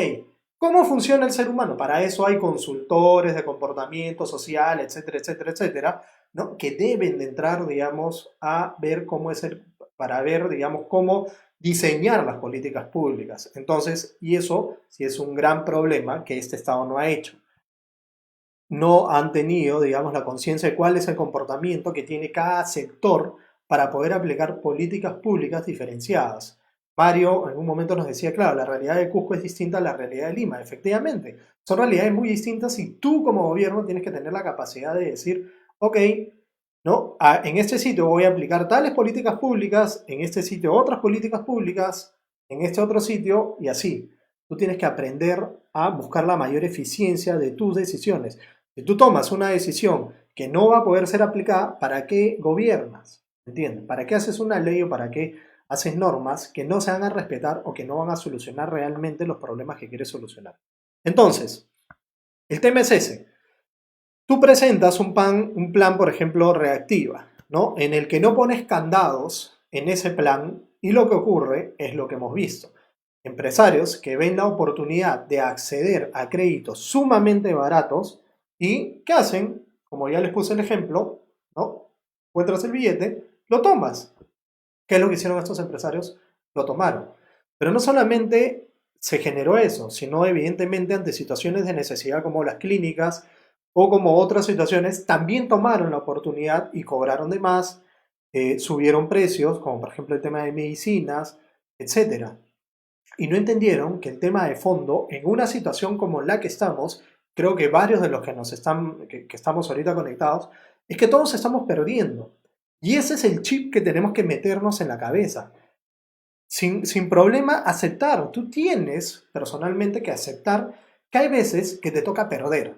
¿cómo funciona el ser humano? Para eso hay consultores de comportamiento social, etcétera, etcétera, etcétera, ¿no? Que deben de entrar, digamos, a ver cómo es para ver, digamos, cómo diseñar las políticas públicas. Entonces, y eso sí es un gran problema que este Estado no ha hecho. No han tenido, digamos, la conciencia de cuál es el comportamiento que tiene cada sector para poder aplicar políticas públicas diferenciadas. Mario en algún momento nos decía, claro, la realidad de Cusco es distinta a la realidad de Lima. Efectivamente, son realidades muy distintas y tú como gobierno tienes que tener la capacidad de decir, ok, ¿no? En este sitio voy a aplicar tales políticas públicas, en este sitio otras políticas públicas, en este otro sitio y así. Tú tienes que aprender a buscar la mayor eficiencia de tus decisiones. Si tú tomas una decisión que no va a poder ser aplicada, ¿para qué gobiernas? ¿Entiendes? ¿Para qué haces una ley o para qué haces normas que no se van a respetar o que no van a solucionar realmente los problemas que quieres solucionar. Entonces, el tema es ese. Tú presentas un plan, por ejemplo, reactiva, ¿no? En el que no pones candados en ese plan y lo que ocurre es lo que hemos visto. Empresarios que ven la oportunidad de acceder a créditos sumamente baratos y ¿qué hacen? Como ya les puse el ejemplo, ¿no? Encuentras el billete, lo tomas. ¿Qué es lo que hicieron estos empresarios? Lo tomaron. Pero no solamente se generó eso, sino evidentemente ante situaciones de necesidad como las clínicas o como otras situaciones, también tomaron la oportunidad y cobraron de más, subieron precios, como por ejemplo el tema de medicinas, etc. Y no entendieron que el tema de fondo, en una situación como la que estamos, creo que varios de los que que estamos ahorita conectados, es que todos estamos perdiendo. Y ese es el chip que tenemos que meternos en la cabeza. Sin problema aceptar. Tú tienes personalmente que aceptar que hay veces que te toca perder.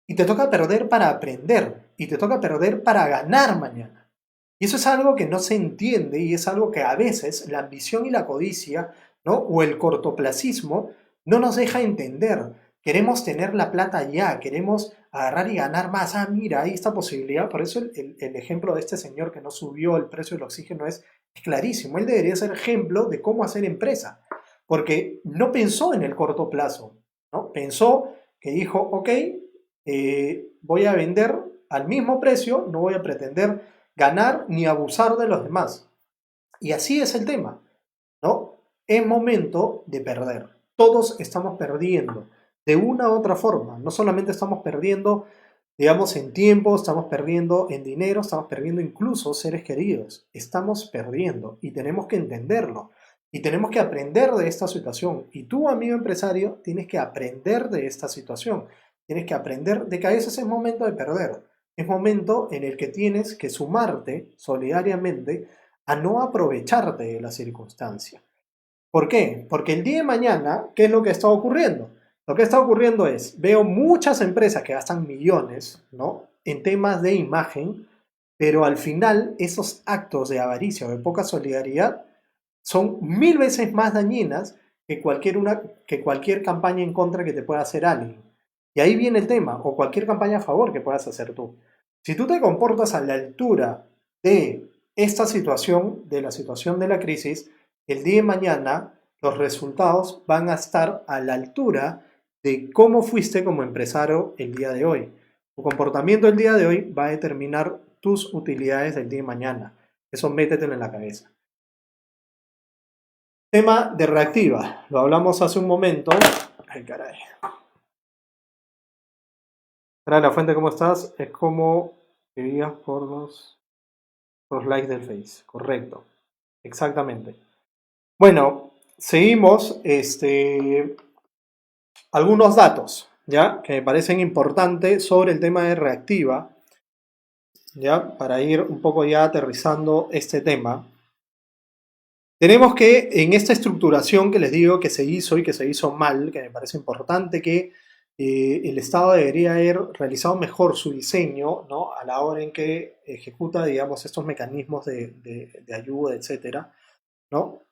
Y te toca perder para aprender. Y te toca perder para ganar mañana. Y eso es algo que no se entiende y es algo que a veces la ambición y la codicia, ¿no? O el cortoplacismo no nos deja entender. Queremos tener la plata ya, queremos agarrar y ganar más. Ah, mira, hay esta posibilidad. Por eso el ejemplo de este señor que no subió el precio del oxígeno es clarísimo. Él debería ser ejemplo de cómo hacer empresa. Porque no pensó en el corto plazo, ¿no? Pensó que dijo, ok, voy a vender al mismo precio, no voy a pretender ganar ni abusar de los demás. Y así es el tema, ¿no? Es momento de perder. Todos estamos perdiendo de una u otra forma. No solamente estamos perdiendo, digamos, en tiempo, estamos perdiendo en dinero, estamos perdiendo incluso seres queridos. Estamos perdiendo y tenemos que entenderlo. Y tenemos que aprender de esta situación. Y tú, amigo empresario, tienes que aprender de esta situación. Tienes que aprender de que a veces es momento de perder. Es momento en el que tienes que sumarte solidariamente a no aprovecharte de la circunstancia. ¿Por qué? Porque el día de mañana, ¿qué es lo que está ocurriendo? Lo que está ocurriendo es, veo muchas empresas que gastan millones, ¿no? En temas de imagen, pero al final esos actos de avaricia o de poca solidaridad son 1000 veces más dañinas que cualquier campaña en contra que te pueda hacer alguien. Y ahí viene el tema, o cualquier campaña a favor que puedas hacer tú. Si tú te comportas a la altura de esta situación, de la situación de la crisis, el día de mañana los resultados van a estar a la altura de cómo fuiste como empresario el día de hoy. Tu comportamiento el día de hoy va a determinar tus utilidades del día de mañana. Eso métetelo en la cabeza. Tema de reactiva. Lo hablamos hace un momento. Ay, caray. La fuente, ¿cómo estás? Es como que digas por los likes del Face. Correcto. Exactamente. Bueno, seguimos. Algunos datos, ¿ya? Que me parecen importantes sobre el tema de reactiva, ¿ya? Para ir un poco ya aterrizando este tema. Tenemos que en esta estructuración que les digo que se hizo y que se hizo mal, que me parece importante que el Estado debería haber realizado mejor su diseño, ¿no? A la hora en que ejecuta, digamos, estos mecanismos de ayuda, etcétera, ¿no?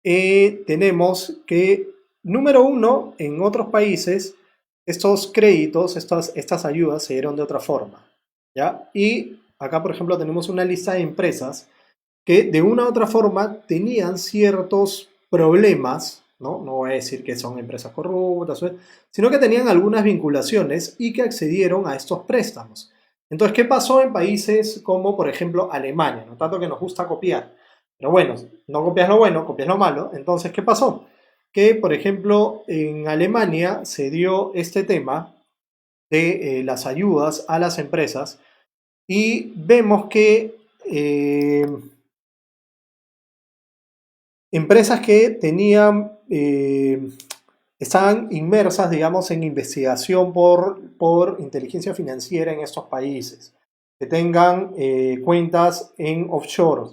Tenemos que, número uno, en otros países, estos créditos, estas ayudas se dieron de otra forma, ¿ya? Y acá, por ejemplo, tenemos una lista de empresas que de una u otra forma tenían ciertos problemas, ¿no? No voy a decir que son empresas corruptas, sino que tenían algunas vinculaciones y que accedieron a estos préstamos. Entonces, ¿qué pasó en países como, por ejemplo, Alemania? No tanto que nos gusta copiar, pero bueno, no copias lo bueno, copias lo malo. Entonces, ¿qué pasó? Que, por ejemplo, en Alemania se dio este tema de las ayudas a las empresas y vemos que empresas que tenían, estaban inmersas, digamos, en investigación por inteligencia financiera en estos países, que tengan cuentas en offshore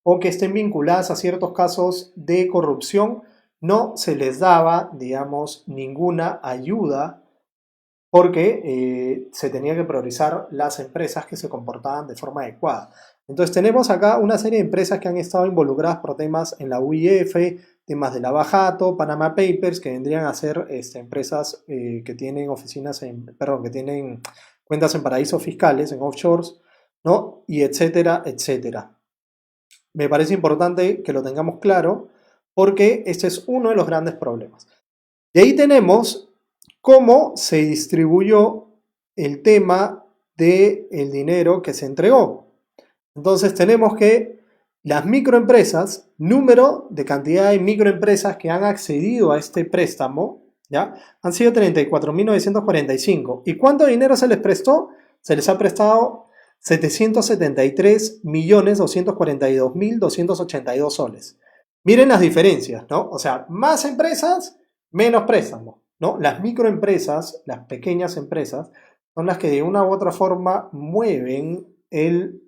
o que estén vinculadas a ciertos casos de corrupción, no se les daba, digamos, ninguna ayuda porque se tenía que priorizar las empresas que se comportaban de forma adecuada. Entonces tenemos acá una serie de empresas que han estado involucradas por temas en la UIF, temas de Lavajato, Panama Papers, que vendrían a ser empresas que tienen que tienen cuentas en paraísos fiscales, en offshores, ¿no? Y etcétera, etcétera. Me parece importante que lo tengamos claro porque este es uno de los grandes problemas. De ahí tenemos cómo se distribuyó el tema del dinero que se entregó. Entonces tenemos que las microempresas, número de cantidad de microempresas que han accedido a este préstamo, ¿ya? Han sido 34.945. ¿Y cuánto dinero se les prestó? Se les ha prestado 773.242.282 soles. Miren las diferencias, ¿no? O sea, más empresas, menos préstamo, ¿no? Las microempresas, las pequeñas empresas, son las que de una u otra forma mueven en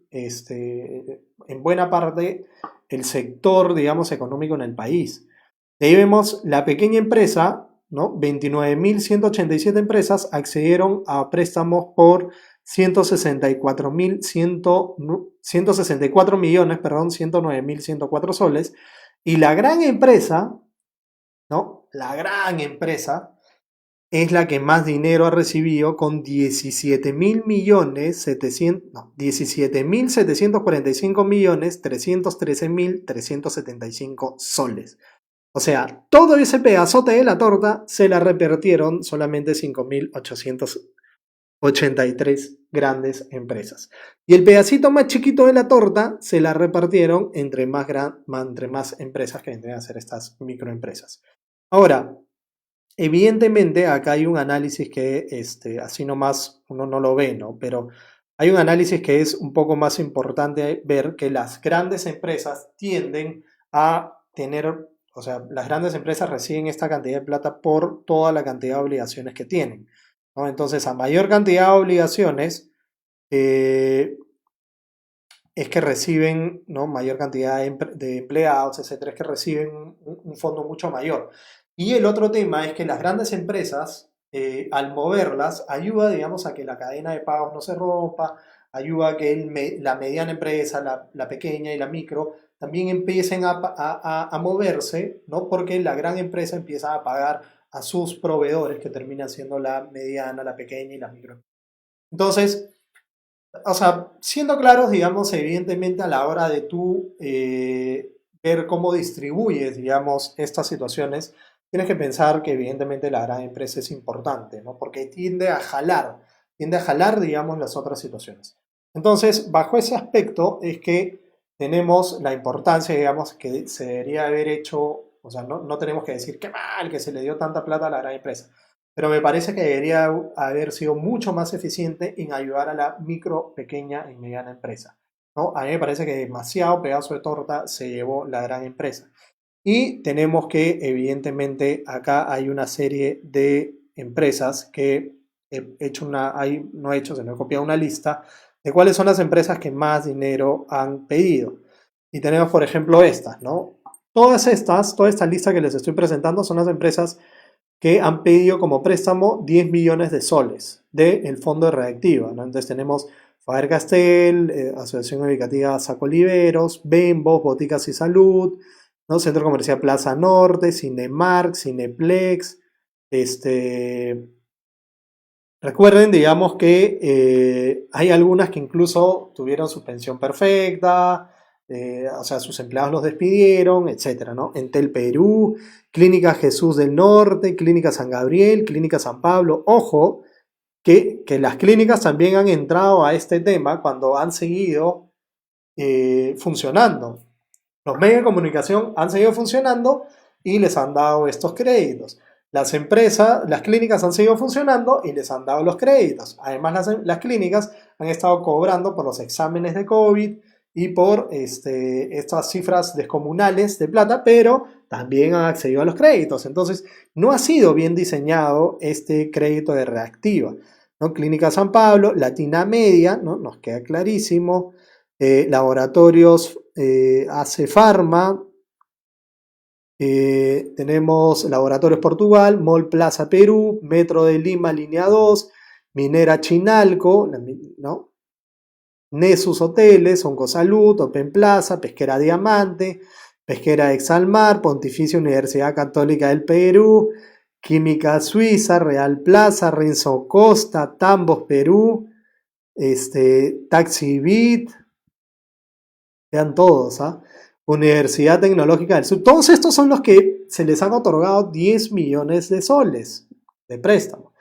buena parte el sector, digamos, económico en el país. De ahí vemos la pequeña empresa, ¿no? 29.187 empresas accedieron a préstamos por 164.109.104 soles. Y la gran empresa, ¿no? La gran empresa es la que más dinero ha recibido con 17.745.313.375 soles. O sea, todo ese pedazote de la torta se la repartieron solamente 5.883 grandes empresas. Y el pedacito más chiquito de la torta se la repartieron entre más empresas que vendrían a ser estas microempresas. Ahora, evidentemente acá hay un análisis que así nomás uno no lo ve, ¿no? Pero hay un análisis que es un poco más importante ver que las grandes empresas tienden a tener, o sea, las grandes empresas reciben esta cantidad de plata por toda la cantidad de obligaciones que tienen, ¿no? Entonces, a mayor cantidad de obligaciones es que reciben, ¿no? Mayor cantidad de empleados, etcétera, es que reciben un fondo mucho mayor. Y el otro tema es que las grandes empresas, al moverlas, ayuda, digamos, a que la cadena de pagos no se rompa, ayuda a que la mediana empresa, la pequeña y la micro también empiecen a moverse, ¿no? Porque la gran empresa empieza a pagar a sus proveedores, que terminan siendo la mediana, la pequeña y la micro. Entonces, o sea, siendo claros, digamos, evidentemente a la hora de tú ver cómo distribuyes, digamos, estas situaciones, tienes que pensar que evidentemente la gran empresa es importante, ¿no? Porque tiende a jalar, digamos, las otras situaciones. Entonces, bajo ese aspecto es que tenemos la importancia, digamos, que se debería haber hecho, o sea, no tenemos que decir qué mal que se le dio tanta plata a la gran empresa, pero me parece que debería haber sido mucho más eficiente en ayudar a la micro, pequeña y mediana empresa, ¿no? A mí me parece que demasiado pedazo de torta se llevó la gran empresa. Y tenemos que, evidentemente, acá hay una serie de empresas que he copiado una lista de cuáles son las empresas que más dinero han pedido. Y tenemos, por ejemplo, estas, ¿no? Toda esta lista que les estoy presentando son las empresas que han pedido como préstamo 10 millones de soles del Fondo de Reactiva, ¿no? Entonces tenemos Faber-Castell, Asociación Educativa Sacoliveros, Bembo, Boticas y Salud, ¿no? Centro Comercial Plaza Norte, Cinemark, Cineplex. Recuerden, digamos, que hay algunas que incluso tuvieron suspensión perfecta, o sea, sus empleados los despidieron, etcétera, ¿no? Entel Perú, Clínica Jesús del Norte, Clínica San Gabriel, Clínica San Pablo. Ojo, que las clínicas también han entrado a este tema cuando han seguido funcionando. Los medios de comunicación han seguido funcionando y les han dado estos créditos. Las empresas, las clínicas han seguido funcionando y les han dado los créditos. Además, las clínicas han estado cobrando por los exámenes de COVID y por estas cifras descomunales de plata, pero también han accedido a los créditos. Entonces, no ha sido bien diseñado este crédito de Reactiva, ¿no? Clínica San Pablo, Latina Media, ¿no? Nos queda clarísimo. Laboratorios AC Pharma, tenemos Laboratorios Portugal, Mall Plaza Perú, Metro de Lima Línea 2, Minera Chinalco, ¿no? Nesus Hoteles, Oncosalud, Open Plaza, Pesquera Diamante, Pesquera Exalmar, Pontificia Universidad Católica del Perú, Química Suiza, Real Plaza, Renzo Costa, Tambos Perú, Taxi Beat, vean todos, Universidad Tecnológica del Sur. Todos estos son los que se les han otorgado 10 millones de soles de préstamo.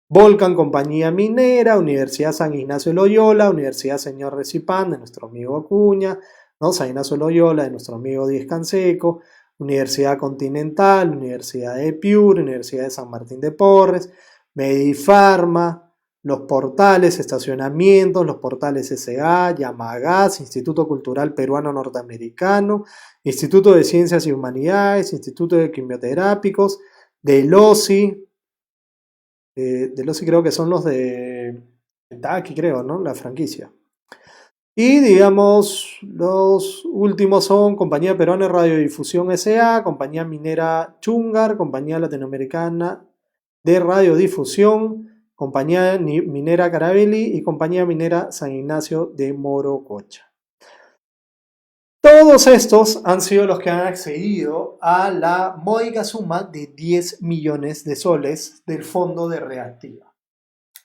Volcan Compañía Minera, Universidad San Ignacio de Loyola, Universidad Señor Recipán de nuestro amigo Acuña, ¿no? San Ignacio de Loyola de nuestro amigo Díez Canseco, Universidad Continental, Universidad de Piura, Universidad de San Martín de Porres, Medifarma, los portales, estacionamientos, los portales SA, Yamagas, Instituto Cultural Peruano Norteamericano, Instituto de Ciencias y Humanidades, Instituto de Quimioterápicos, Delosi creo que son los de Taki, creo, ¿no? La franquicia. Y digamos, los últimos son Compañía Peruana de Radiodifusión S.A., Compañía Minera Chungar, Compañía Latinoamericana de Radiodifusión, Compañía Minera Carabelli y Compañía Minera San Ignacio de Morococha. Todos estos han sido los que han accedido a la módica suma de 10 millones de soles del fondo de Reactiva.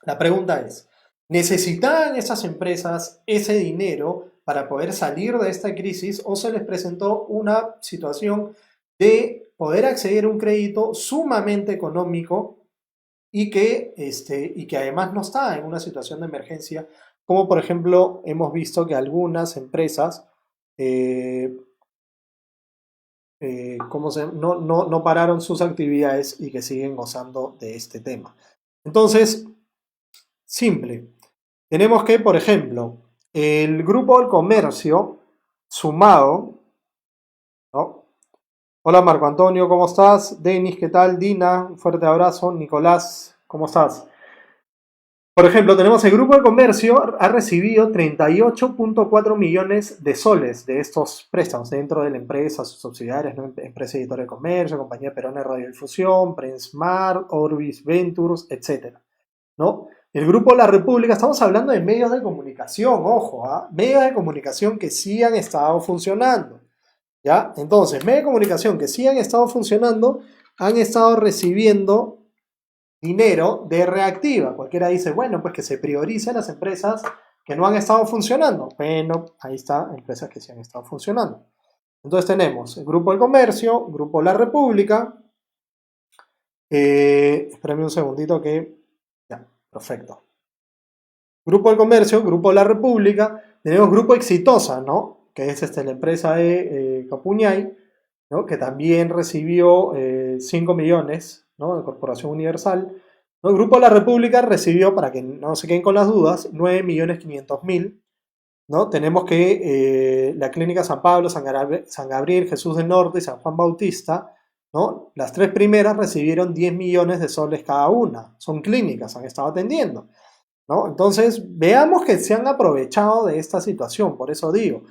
La pregunta es, ¿necesitaban esas empresas ese dinero para poder salir de esta crisis o se les presentó una situación de poder acceder a un crédito sumamente económico y que además no está en una situación de emergencia, como por ejemplo hemos visto que algunas empresas no pararon sus actividades y que siguen gozando de este tema? Entonces, simple. Tenemos que, por ejemplo, el Grupo del Comercio sumado, ¿no? Hola Marco Antonio, ¿cómo estás? Denis, ¿qué tal? Dina, un fuerte abrazo. Nicolás, ¿cómo estás? Por ejemplo, tenemos el Grupo de Comercio ha recibido 38.4 millones de soles de estos préstamos dentro de la empresa, sus subsidiarias, ¿no? Empresa Editora de Comercio, Compañía Peruana de Radiodifusión, Prensmart, Orbis Ventures, etc., ¿no? El Grupo La República, estamos hablando de medios de comunicación, ojo, medios de comunicación que sí han estado funcionando, ¿ya? Entonces, medios de comunicación que sí han estado funcionando, han estado recibiendo dinero de Reactiva. Cualquiera dice, bueno, pues que se prioricen las empresas que no han estado funcionando. Bueno, ahí está, empresas que sí han estado funcionando. Entonces tenemos el Grupo del Comercio, Grupo La República. Espérame un segundito que... Ya, perfecto. Grupo del Comercio, Grupo La República. Tenemos Grupo Exitosa, ¿no? Que es la empresa de Capuñay, ¿no? Que también recibió 5 millones, ¿no? De Corporación Universal. ¿No? El Grupo La República recibió, para que no se queden con las dudas, 9.500.000, ¿no? Tenemos que la Clínica San Pablo, San Gabriel, Jesús del Norte y San Juan Bautista, ¿no? Las tres primeras recibieron 10 millones de soles cada una. Son clínicas, han estado atendiendo, ¿no? Entonces, veamos que se han aprovechado de esta situación. Por eso digo,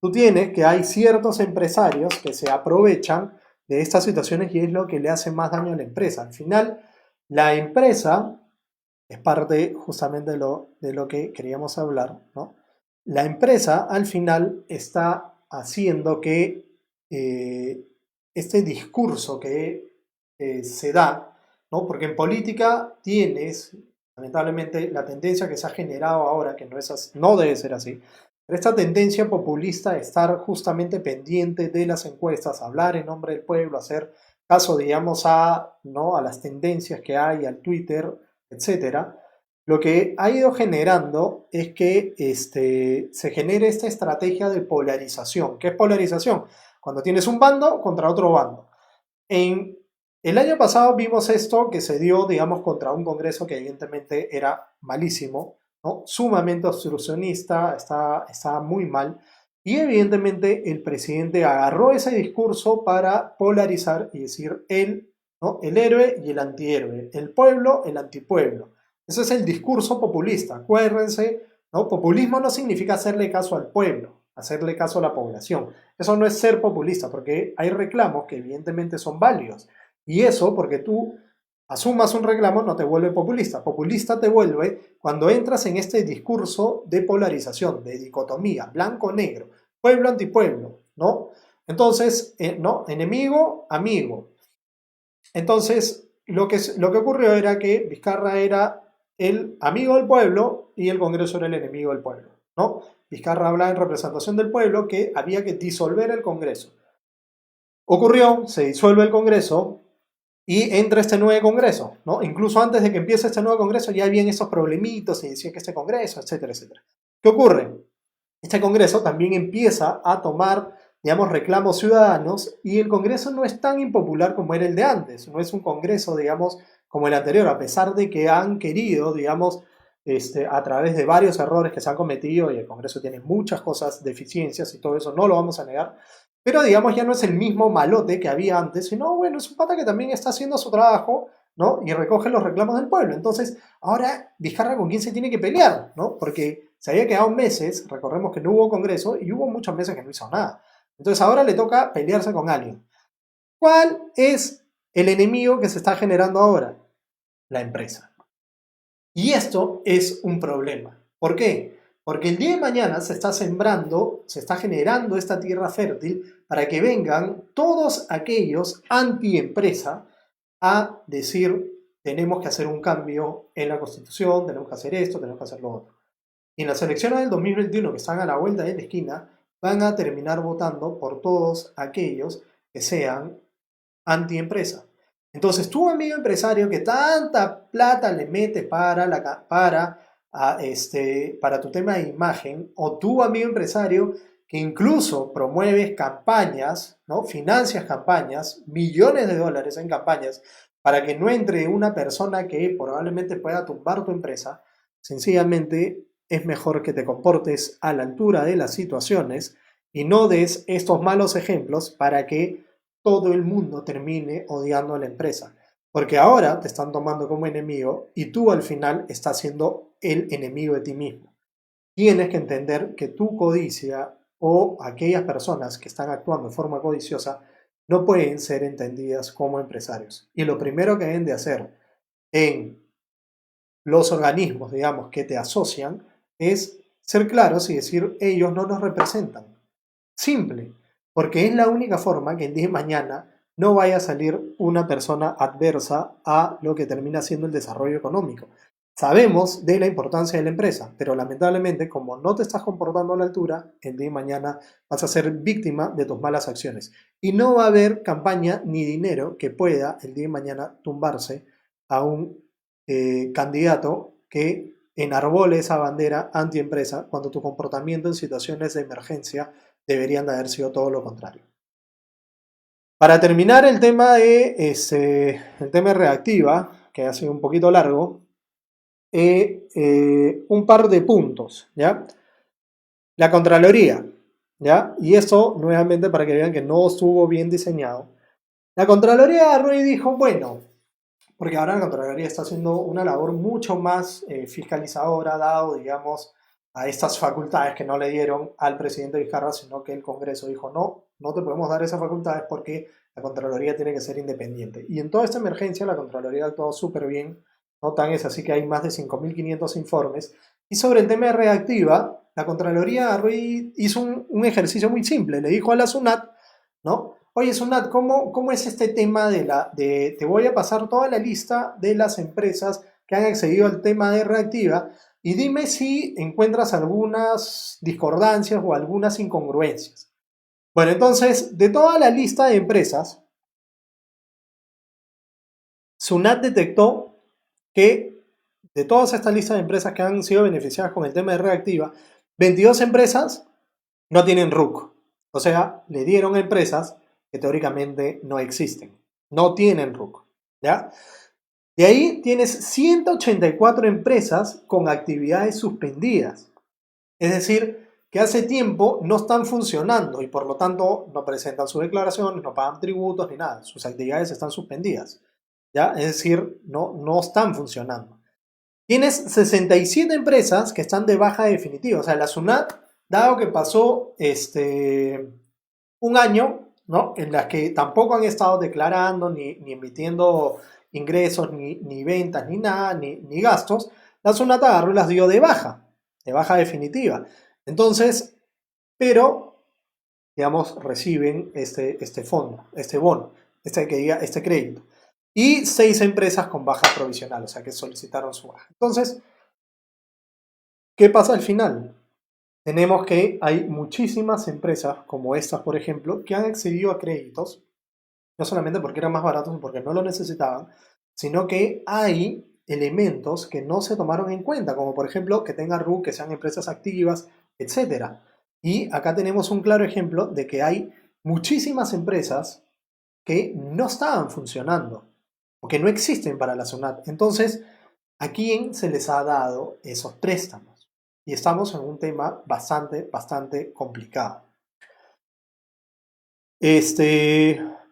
tú tienes que hay ciertos empresarios que se aprovechan de estas situaciones y es lo que le hace más daño a la empresa. Al final, la empresa es parte justamente de lo que queríamos hablar, ¿no? La empresa al final está haciendo que este discurso que se da, ¿no? Porque en política tienes, lamentablemente, la tendencia que se ha generado ahora, que no debe ser así, pero esta tendencia populista de estar justamente pendiente de las encuestas, hablar en nombre del pueblo, hacer caso, digamos, ¿no? a las tendencias que hay, al Twitter, etcétera, lo que ha ido generando es que se genere esta estrategia de polarización. ¿Qué es polarización? Cuando tienes un bando contra otro bando. El año pasado vimos esto que se dio, digamos, contra un Congreso que evidentemente era malísimo, ¿no? Sumamente obstruccionista, está muy mal. Y evidentemente el presidente agarró ese discurso para polarizar y decir ¿no? El héroe y el antihéroe, el pueblo, el antipueblo. Ese es el discurso populista. Acuérdense, ¿no? Populismo no significa hacerle caso al pueblo, hacerle caso a la población. Eso no es ser populista, porque hay reclamos que evidentemente son válidos. Y eso porque tú asumas un reclamo no te vuelve populista. Populista te vuelve cuando entras en este discurso de polarización, de dicotomía, blanco-negro, pueblo-antipueblo, ¿no? Entonces, ¿no? Enemigo, amigo. Entonces, lo que ocurrió era que Vizcarra era el amigo del pueblo y el Congreso era el enemigo del pueblo, ¿no? Vizcarra hablaba en representación del pueblo que había que disolver el Congreso. Ocurrió, se disuelve el Congreso y entra este nuevo Congreso, ¿no? Incluso antes de que empiece este nuevo Congreso ya habían esos problemitos, se decía que este Congreso, etcétera, etcétera. ¿Qué ocurre? Este Congreso también empieza a tomar, digamos, reclamos ciudadanos y el Congreso no es tan impopular como era el de antes, no es un Congreso, digamos, como el anterior, a pesar de que han querido, digamos, a través de varios errores que se han cometido y el Congreso tiene muchas cosas, deficiencias y todo eso, no lo vamos a negar, pero digamos ya no es el mismo malote que había antes, sino bueno, es un pata que también está haciendo su trabajo, ¿no? Y recoge los reclamos del pueblo. Entonces, ahora Vizcarra con quién se tiene que pelear, ¿no? Porque se había quedado meses, recordemos que no hubo Congreso y hubo muchos meses que no hizo nada. Entonces ahora le toca pelearse con alguien. ¿Cuál es el enemigo que se está generando ahora? La empresa. Y esto es un problema. ¿Por qué? Porque el día de mañana se está sembrando, se está generando esta tierra fértil para que vengan todos aquellos anti-empresa a decir, tenemos que hacer un cambio en la Constitución, tenemos que hacer esto, tenemos que hacer lo otro. Y en las elecciones del 2021, que están a la vuelta de la esquina, van a terminar votando por todos aquellos que sean anti-empresa. Entonces, tu amigo empresario que tanta plata le metes para tu tema de imagen, o tu amigo empresario que incluso promueves campañas, ¿no? Financias campañas, millones de dólares en campañas, para que no entre una persona que probablemente pueda tumbar tu empresa, sencillamente es mejor que te comportes a la altura de las situaciones y no des estos malos ejemplos para que todo el mundo termine odiando a la empresa. Porque ahora te están tomando como enemigo y tú al final estás siendo el enemigo de ti mismo. Tienes que entender que tu codicia o aquellas personas que están actuando de forma codiciosa no pueden ser entendidas como empresarios. Y lo primero que deben de hacer en los organismos, digamos, que te asocian, es ser claros y decir, ellos no nos representan. Simple, porque es la única forma que el día de mañana no vaya a salir una persona adversa a lo que termina siendo el desarrollo económico. Sabemos de la importancia de la empresa, pero lamentablemente, como no te estás comportando a la altura, el día de mañana vas a ser víctima de tus malas acciones. Y no va a haber campaña ni dinero que pueda el día de mañana tumbarse a un candidato que enarbole esa bandera antiempresa cuando tu comportamiento en situaciones de emergencia deberían de haber sido todo lo contrario. Para terminar el tema de reactiva, que ha sido un poquito largo, un par de puntos, ¿ya? La Contraloría, ¿ya? Y esto nuevamente para que vean que no estuvo bien diseñado. La Contraloría agarró y dijo, bueno, porque ahora la Contraloría está haciendo una labor mucho más fiscalizadora, dado, digamos, a estas facultades que no le dieron al presidente Vizcarra, sino que el Congreso dijo, no te podemos dar esas facultades porque la Contraloría tiene que ser independiente. Y en toda esta emergencia la Contraloría ha actuado súper bien, no tan es así que hay más de 5.500 informes. Y sobre el tema de reactiva, la Contraloría hizo un ejercicio muy simple, le dijo a la SUNAT, ¿no? Oye, Sunat, ¿cómo es este tema te voy a pasar toda la lista de las empresas que han accedido al tema de reactiva y dime si encuentras algunas discordancias o algunas incongruencias? Bueno, entonces, de toda la lista de empresas, Sunat detectó que de todas estas listas de empresas que han sido beneficiadas con el tema de reactiva, 22 empresas no tienen RUC. O sea, le dieron a empresas que teóricamente no existen, no tienen RUC, ¿ya? De ahí tienes 184 empresas con actividades suspendidas, es decir, que hace tiempo no están funcionando y por lo tanto no presentan sus declaraciones, no pagan tributos ni nada, sus actividades están suspendidas, ¿ya? Es decir, no están funcionando. Tienes 67 empresas que están de baja definitiva, o sea, la SUNAT, dado que pasó un año, ¿no?, en las que tampoco han estado declarando ni emitiendo ingresos, ni ventas, ni nada, ni gastos, la SUNAT agarró y las dio de baja definitiva. Entonces, pero, digamos, reciben este fondo, este bono, este crédito. Y 6 empresas con baja provisional, o sea que solicitaron su baja. Entonces, ¿qué pasa al final? Tenemos que hay muchísimas empresas, como estas, por ejemplo, que han accedido a créditos, no solamente porque eran más baratos o porque no lo necesitaban, sino que hay elementos que no se tomaron en cuenta, como por ejemplo que tengan RU, que sean empresas activas, etc. Y acá tenemos un claro ejemplo de que hay muchísimas empresas que no estaban funcionando o que no existen para la SUNAT. Entonces, ¿a quién se les ha dado esos préstamos? Y estamos en un tema bastante complicado.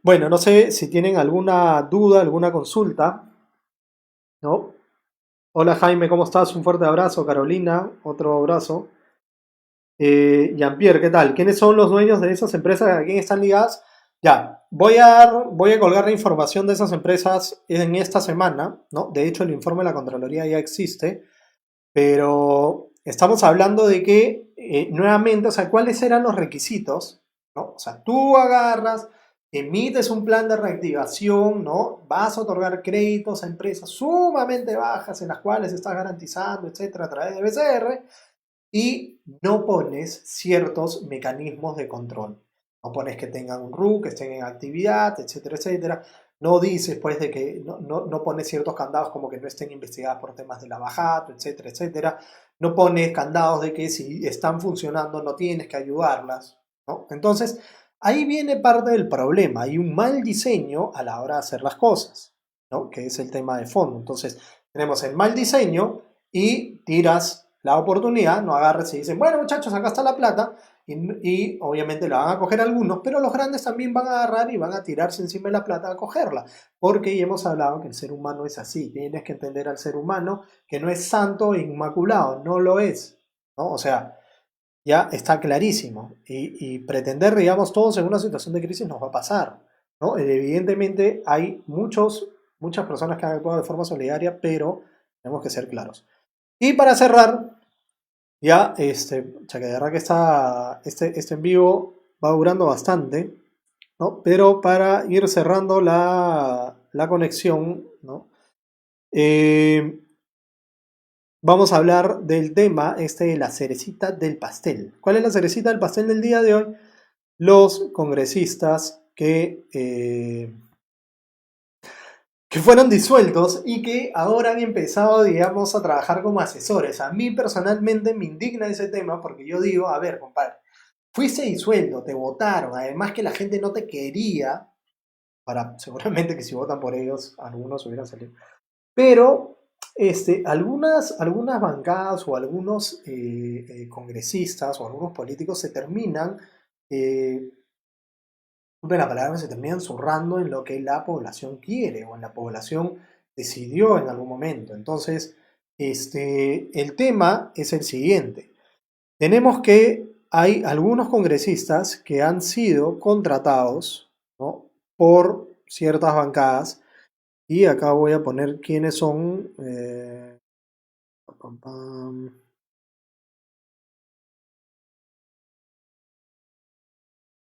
Bueno, no sé si tienen alguna duda, alguna consulta, ¿no? Hola Jaime, ¿cómo estás? Un fuerte abrazo. Carolina, otro abrazo. Jean-Pierre, ¿qué tal? ¿Quiénes son los dueños de esas empresas? ¿A quién están ligadas? Ya, voy a colgar la información de esas empresas en esta semana, ¿no? De hecho, el informe de la Contraloría ya existe, pero estamos hablando de que, nuevamente, o sea, ¿cuáles eran los requisitos? ¿No? O sea, tú agarras, emites un plan de reactivación, ¿no? Vas a otorgar créditos a empresas sumamente bajas en las cuales estás garantizando, etcétera, a través de BCR, y no pones ciertos mecanismos de control. No pones que tengan un RU, que estén en actividad, etcétera, etcétera. No dices, pues, de que no pones ciertos candados como que no estén investigadas por temas de lavajato, etcétera, etcétera. No pones candados de que si están funcionando no tienes que ayudarlas, ¿no? Entonces, ahí viene parte del problema. Hay un mal diseño a la hora de hacer las cosas, ¿no? Que es el tema de fondo. Entonces, tenemos el mal diseño y tiras la oportunidad, no agarres y dicen, bueno muchachos, acá está la plata, y obviamente la van a coger algunos, pero los grandes también van a agarrar y van a tirarse encima de la plata a cogerla, porque ya hemos hablado que el ser humano es así, tienes que entender al ser humano que no es santo e inmaculado, no lo es, ¿no? O sea, ya está clarísimo, y pretender, digamos, todos en una situación de crisis nos va a pasar, ¿no? Evidentemente hay muchas personas que han actuado de forma solidaria, pero tenemos que ser claros. Y para cerrar, ya, que de verdad que este en vivo va durando bastante, ¿no? Pero para ir cerrando la conexión, ¿no? Vamos a hablar del tema, la cerecita del pastel. ¿Cuál es la cerecita del pastel del día de hoy? Los congresistas que fueron disueltos y que ahora han empezado, digamos, a trabajar como asesores. A mí personalmente me indigna ese tema porque yo digo, a ver, compadre, fuiste disuelto, te votaron, además que la gente no te quería, seguramente que si votan por ellos, algunos hubieran salido. Pero algunas bancadas o algunos congresistas o algunos políticos se terminan... la palabra, se terminan zurrando en lo que la población quiere o en la población decidió en algún momento. Entonces, el tema es el siguiente. Tenemos que hay algunos congresistas que han sido contratados, ¿no? Por ciertas bancadas, y acá voy a poner quiénes son.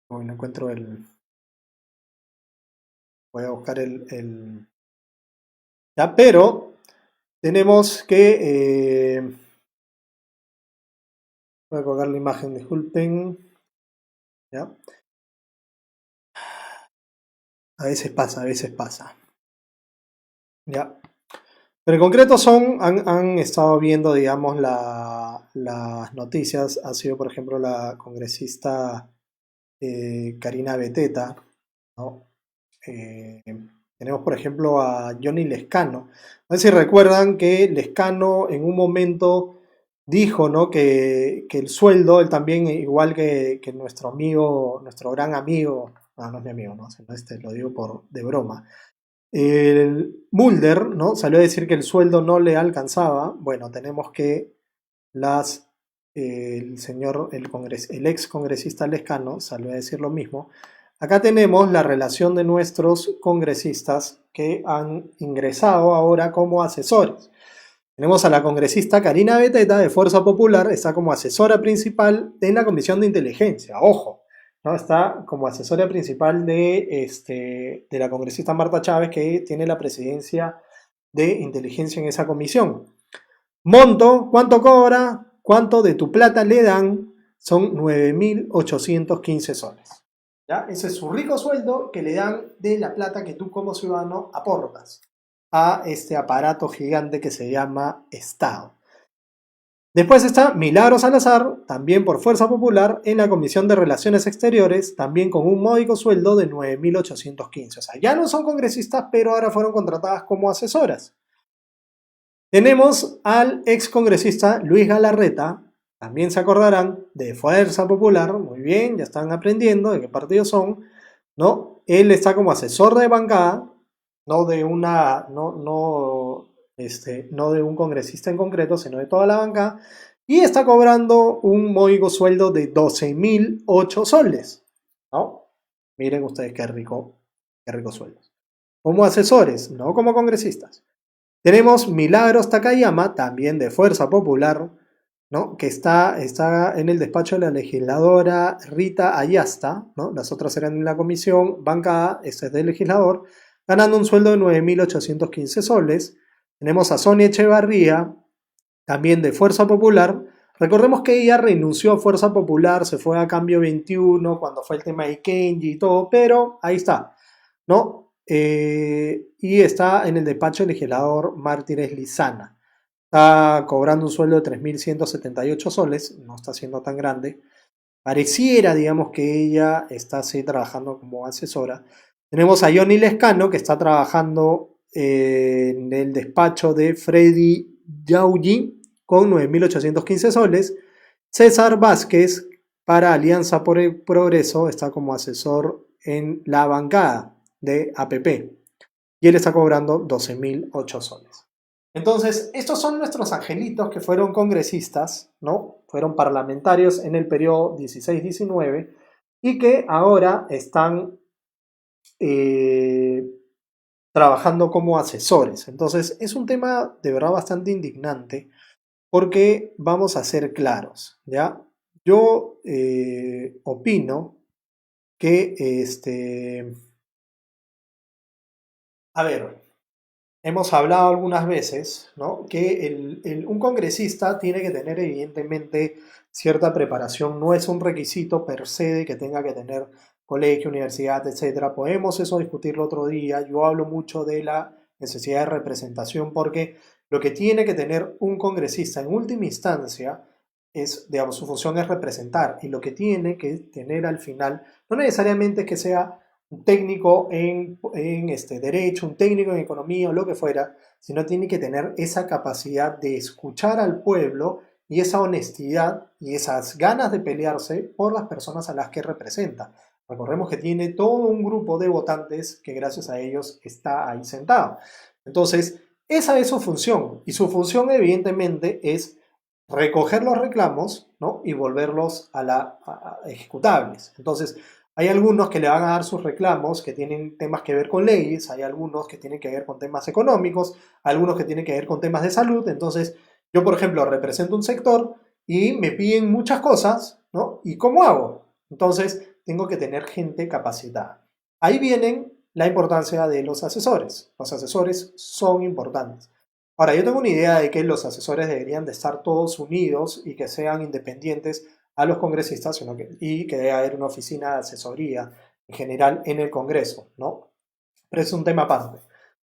No encuentro voy a buscar ya, pero tenemos que... voy a colgar la imagen, disculpen. ¿Ya? A veces pasa. ¿Ya? Pero en concreto han estado viendo, digamos, las noticias. Ha sido, por ejemplo, la congresista Karina Beteta, ¿no? Tenemos, por ejemplo, a Johnny Lescano. No sé si recuerdan que Lescano en un momento dijo, ¿no? que el sueldo, él también, igual que nuestro amigo, nuestro gran amigo, no es mi amigo, ¿no? Lo digo de broma. El Mulder, ¿no? Salió a decir que el sueldo no le alcanzaba. Bueno, tenemos que el ex congresista Lescano salió a decir lo mismo. acá tenemos la relación de nuestros congresistas que han ingresado ahora como asesores. Tenemos a la congresista Karina Beteta de Fuerza Popular, está como asesora principal en la Comisión de Inteligencia, ojo, ¿no? Está como asesora principal de la congresista Marta Chávez, que tiene la presidencia de inteligencia en esa comisión. Monto, ¿cuánto cobra? ¿Cuánto de tu plata le dan? Son 9.815 soles. ¿Ya? Ese es su rico sueldo que le dan de la plata que tú como ciudadano aportas a este aparato gigante que se llama Estado. Después está Milagros Salazar, también por Fuerza Popular, en la Comisión de Relaciones Exteriores, también con un módico sueldo de 9.815. O sea, ya no son congresistas, pero ahora fueron contratadas como asesoras. Tenemos al ex congresista Luis Galarreta, también se acordarán, de Fuerza Popular, muy bien, ya están aprendiendo de qué partido son, ¿no? Él está como asesor de bancada, no de un congresista en concreto, sino de toda la bancada, y está cobrando un módico sueldo de 12.008 soles, ¿no? Miren ustedes qué rico sueldos. Como asesores, no como congresistas. Tenemos Milagros Takayama, también de Fuerza Popular, ¿no? Que está en el despacho de la legisladora Rita Ayasta, ¿no? Las otras eran en la comisión bancada, este es del legislador, ganando un sueldo de 9.815 soles. Tenemos a Sonia Echevarría, también de Fuerza Popular. Recordemos que ella renunció a Fuerza Popular, se fue a Cambio 21 cuando fue el tema de Kenji y todo, pero ahí está, ¿no? Y está en el despacho del legislador Mártires Lizana. Está cobrando un sueldo de 3.178 soles, no está siendo tan grande. Pareciera, digamos, que ella está así trabajando como asesora. Tenemos a Johnny Lescano, que está trabajando en el despacho de Freddy Yauji con 9.815 soles. César Vázquez, para Alianza por el Progreso, está como asesor en la bancada de APP. Y él está cobrando 12.008 soles. Entonces, estos son nuestros angelitos que fueron congresistas, ¿no? Fueron parlamentarios en el periodo 16-19 y que ahora están trabajando como asesores. Entonces, es un tema de verdad bastante indignante porque vamos a ser claros, ¿ya? Yo opino que a ver, hemos hablado algunas veces, ¿no? Que un congresista tiene que tener evidentemente cierta preparación, no es un requisito per se de que tenga que tener colegio, universidad, etc. Podemos eso discutirlo otro día. Yo hablo mucho de la necesidad de representación porque lo que tiene que tener un congresista en última instancia es, digamos, su función es representar, y lo que tiene que tener al final no necesariamente es que sea un técnico en derecho, un técnico en economía o lo que fuera, sino tiene que tener esa capacidad de escuchar al pueblo y esa honestidad y esas ganas de pelearse por las personas a las que representa. Recordemos que tiene todo un grupo de votantes que gracias a ellos está ahí sentado. Entonces, esa es su función, y su función evidentemente es recoger los reclamos, ¿no? Y volverlos a ejecutables. Entonces, hay algunos que le van a dar sus reclamos que tienen temas que ver con leyes, hay algunos que tienen que ver con temas económicos, algunos que tienen que ver con temas de salud. Entonces, yo, por ejemplo, represento un sector y me piden muchas cosas, ¿no? ¿Y cómo hago? Entonces, tengo que tener gente capacitada. Ahí viene la importancia de los asesores. Los asesores son importantes. Ahora, yo tengo una idea de que los asesores deberían de estar todos unidos y que sean independientes a los congresistas, y que debe haber una oficina de asesoría en general en el Congreso, ¿no? Pero es un tema aparte.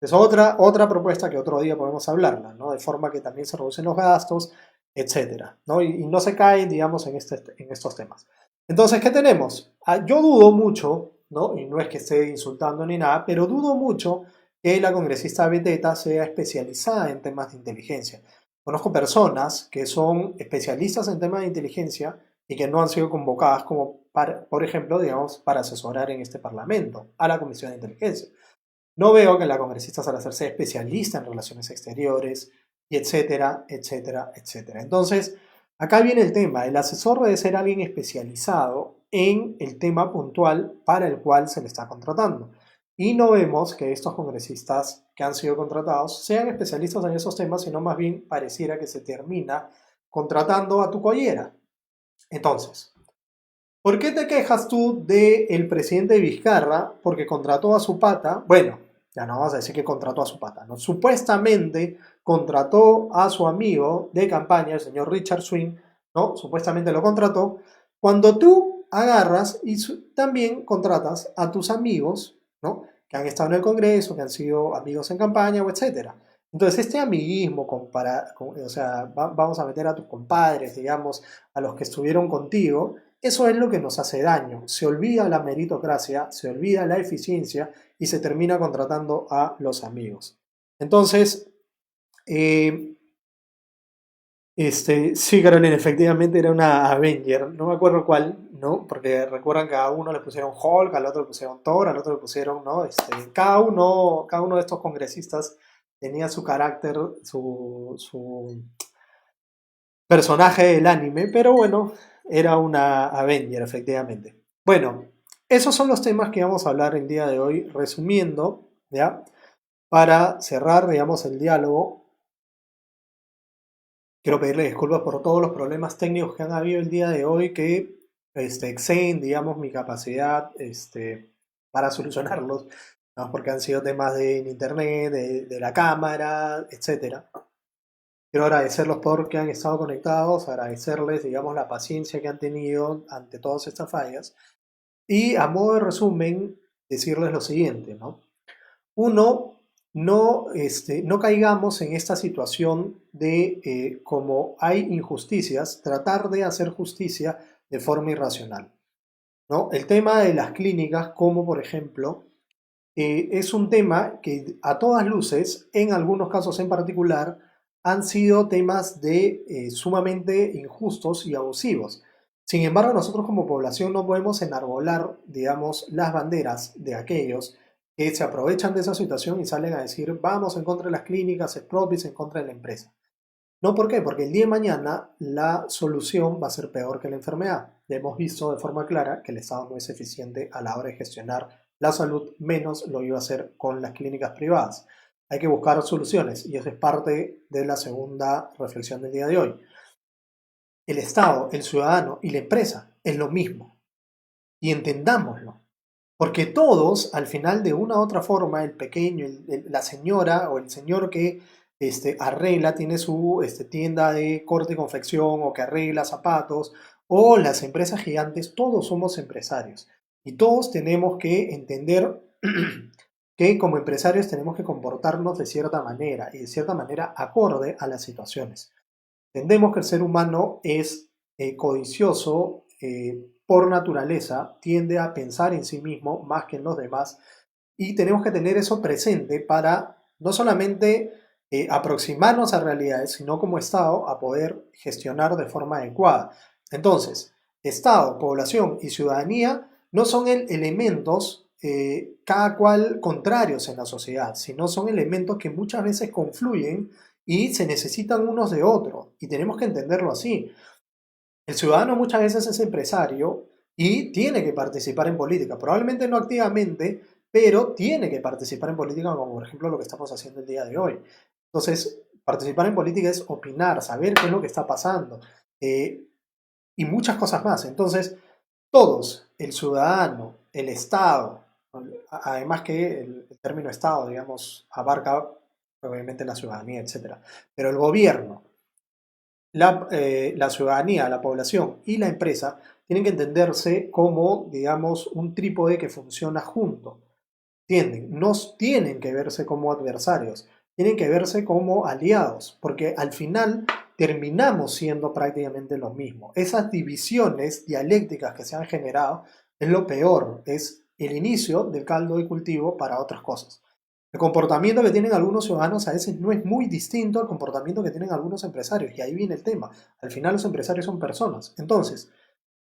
Es otra propuesta que otro día podemos hablarla, ¿no? De forma que también se reducen los gastos, etcétera, ¿no? Y no se caen, digamos, en estos temas. Entonces, ¿qué tenemos? Yo dudo mucho, ¿no? Y no es que esté insultando ni nada, pero dudo mucho que la congresista Beteta sea especializada en temas de inteligencia. Conozco personas que son especialistas en temas de inteligencia y que no han sido convocadas como, por ejemplo, digamos, para asesorar en este Parlamento a la Comisión de Inteligencia. No veo que la congresista Salazar sea especialista en relaciones exteriores, y etcétera, etcétera, etcétera. Entonces, acá viene el tema. El asesor debe ser alguien especializado en el tema puntual para el cual se le está contratando. Y no vemos que estos congresistas que han sido contratados sean especialistas en esos temas, sino más bien pareciera que se termina contratando a tu collera. Entonces, ¿por qué te quejas tú del presidente Vizcarra? Porque contrató a su pata. Bueno, ya no vamos a decir que contrató a su pata, ¿no? Supuestamente contrató a su amigo de campaña, el señor Richard Swing, ¿no? Supuestamente lo contrató. Cuando tú agarras y también contratas a tus amigos, ¿no? Que han estado en el Congreso, que han sido amigos en campaña, o etcétera. Entonces, este amiguismo, o sea, vamos a meter a tus compadres, digamos, a los que estuvieron contigo, eso es lo que nos hace daño. Se olvida la meritocracia, se olvida la eficiencia y se termina contratando a los amigos. Entonces, sí, Carolina, efectivamente era una Avenger, no me acuerdo cuál, ¿no? Porque recuerdan que a uno le pusieron Hulk, al otro le pusieron Thor, al otro le pusieron, ¿no? Cada uno de estos congresistas tenía su carácter, su personaje del anime, pero bueno, era una Avenger, efectivamente. Bueno, esos son los temas que vamos a hablar el día de hoy, resumiendo, ¿ya? Para cerrar, digamos, el diálogo. Quiero pedirle disculpas por todos los problemas técnicos que han habido el día de hoy que exceden, digamos, mi capacidad para solucionarlos, ¿no? Porque han sido temas de internet, de la cámara, etc. Quiero agradecerlos porque han estado conectados, agradecerles, digamos, la paciencia que han tenido ante todas estas fallas. Y a modo de resumen, decirles lo siguiente, ¿no? Uno, no caigamos en esta situación de, como hay injusticias, tratar de hacer justicia de forma irracional, ¿no? El tema de las clínicas, como por ejemplo, es un tema que a todas luces, en algunos casos en particular, han sido temas sumamente injustos y abusivos. Sin embargo, nosotros como población no podemos enarbolar, digamos, las banderas de aquellos que se aprovechan de esa situación y salen a decir vamos en contra de las clínicas, expropies, en contra de la empresa. No, ¿por qué? Porque el día de mañana la solución va a ser peor que la enfermedad. Ya hemos visto de forma clara que el Estado no es eficiente a la hora de gestionar la salud, menos lo iba a hacer con las clínicas privadas. Hay que buscar soluciones y eso es parte de la segunda reflexión del día de hoy. El Estado, el ciudadano y la empresa es lo mismo. Y entendámoslo. Porque todos, al final, de una u otra forma, el pequeño, la señora o el señor que arregla, tiene su tienda de corte y confección o que arregla zapatos, o las empresas gigantes, todos somos empresarios. Y todos tenemos que entender que como empresarios tenemos que comportarnos de cierta manera y de cierta manera acorde a las situaciones. Entendemos que el ser humano es codicioso, por naturaleza, tiende a pensar en sí mismo más que en los demás y tenemos que tener eso presente para no solamente aproximarnos a realidades, sino como Estado a poder gestionar de forma adecuada. Entonces, Estado, población y ciudadanía no son elementos cada cual contrarios en la sociedad, sino son elementos que muchas veces confluyen y se necesitan unos de otros y tenemos que entenderlo así. El ciudadano muchas veces es empresario y tiene que participar en política, probablemente no activamente, pero tiene que participar en política, como por ejemplo lo que estamos haciendo el día de hoy. Entonces, participar en política es opinar, saber qué es lo que está pasando y muchas cosas más. Entonces, todos, el ciudadano, el Estado, además que el término Estado, digamos, abarca obviamente la ciudadanía, etc. Pero el gobierno, la ciudadanía, la población y la empresa tienen que entenderse como, digamos, un trípode que funciona junto. ¿Entienden? No tienen que verse como adversarios, tienen que verse como aliados, porque al final terminamos siendo prácticamente lo mismo. Esas divisiones dialécticas que se han generado es lo peor, es el inicio del caldo de cultivo para otras cosas. El comportamiento que tienen algunos ciudadanos a veces no es muy distinto al comportamiento que tienen algunos empresarios, y ahí viene el tema. Al final los empresarios son personas. Entonces,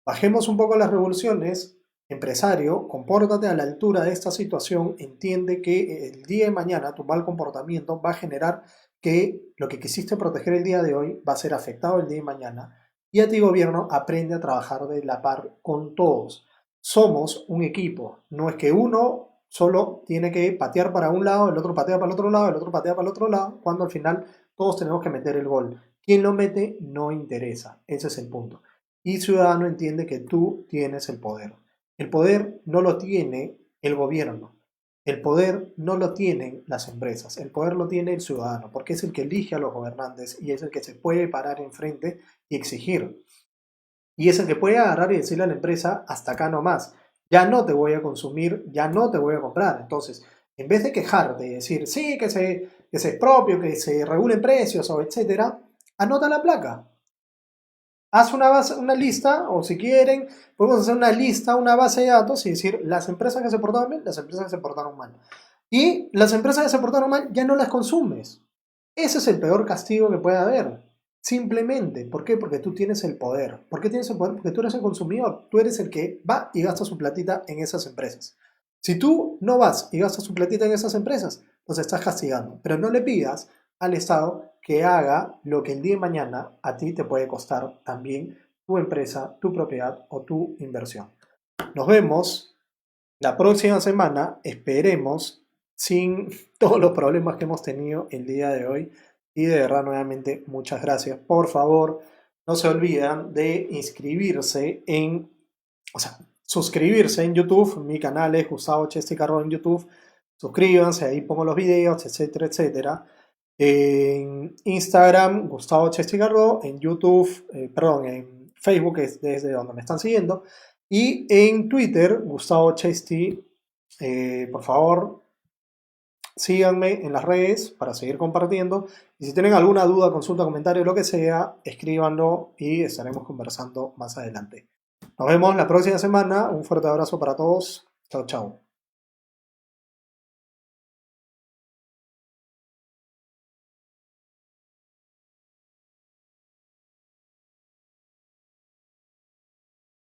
bajemos un poco las revoluciones. Empresario, compórtate a la altura de esta situación, entiende que el día de mañana tu mal comportamiento va a generar que lo que quisiste proteger el día de hoy va a ser afectado el día de mañana Y a ti, gobierno, aprende a trabajar de la par con todos. Somos un equipo. No es que uno solo tiene que patear para un lado, el otro patea para el otro lado, el otro patea para el otro lado, cuando al final todos tenemos que meter el gol. Quien lo mete no interesa. Ese es el punto. Y Ciudadano entiende que tú tienes el poder. El poder no lo tiene el gobierno. El poder no lo tienen las empresas. El poder lo tiene el ciudadano, porque es el que elige a los gobernantes y es el que se puede parar enfrente y exigir. Y es el que puede agarrar y decirle a la empresa, hasta acá nomás. Ya no te voy a consumir, ya no te voy a comprar. Entonces, en vez de quejarte y decir, sí, que se expropie, que se regulen precios, o etcétera, anota la placa. Haz una lista, o si quieren, podemos hacer una lista, una base de datos y decir las empresas que se portaron bien, las empresas que se portaron mal. Y las empresas que se portaron mal ya no las consumes. Ese es el peor castigo que puede haber. Simplemente, ¿por qué? Porque tú tienes el poder. ¿Por qué tienes el poder? Porque tú eres el consumidor. Tú eres el que va y gasta su platita en esas empresas. Si tú no vas y gastas su platita en esas empresas, pues estás castigando. Pero no le pidas al Estado que haga lo que el día de mañana a ti te puede costar también tu empresa, tu propiedad o tu inversión. Nos vemos la próxima semana, esperemos, sin todos los problemas que hemos tenido el día de hoy. Y de verdad, nuevamente, muchas gracias. Por favor, no se olviden de suscribirse en YouTube. Mi canal es Gustavo Chesti Carro en YouTube. Suscríbanse, ahí pongo los videos, etcétera, etcétera. En Instagram, Gustavo Chesti Carro. En YouTube, en Facebook, es desde donde me están siguiendo. Y en Twitter, Gustavo Chesti. Por favor, síganme en las redes para seguir compartiendo. Y si tienen alguna duda, consulta, comentario, lo que sea, escríbanlo y estaremos conversando más adelante. Nos vemos la próxima semana. Un fuerte abrazo para todos. Chao, chao.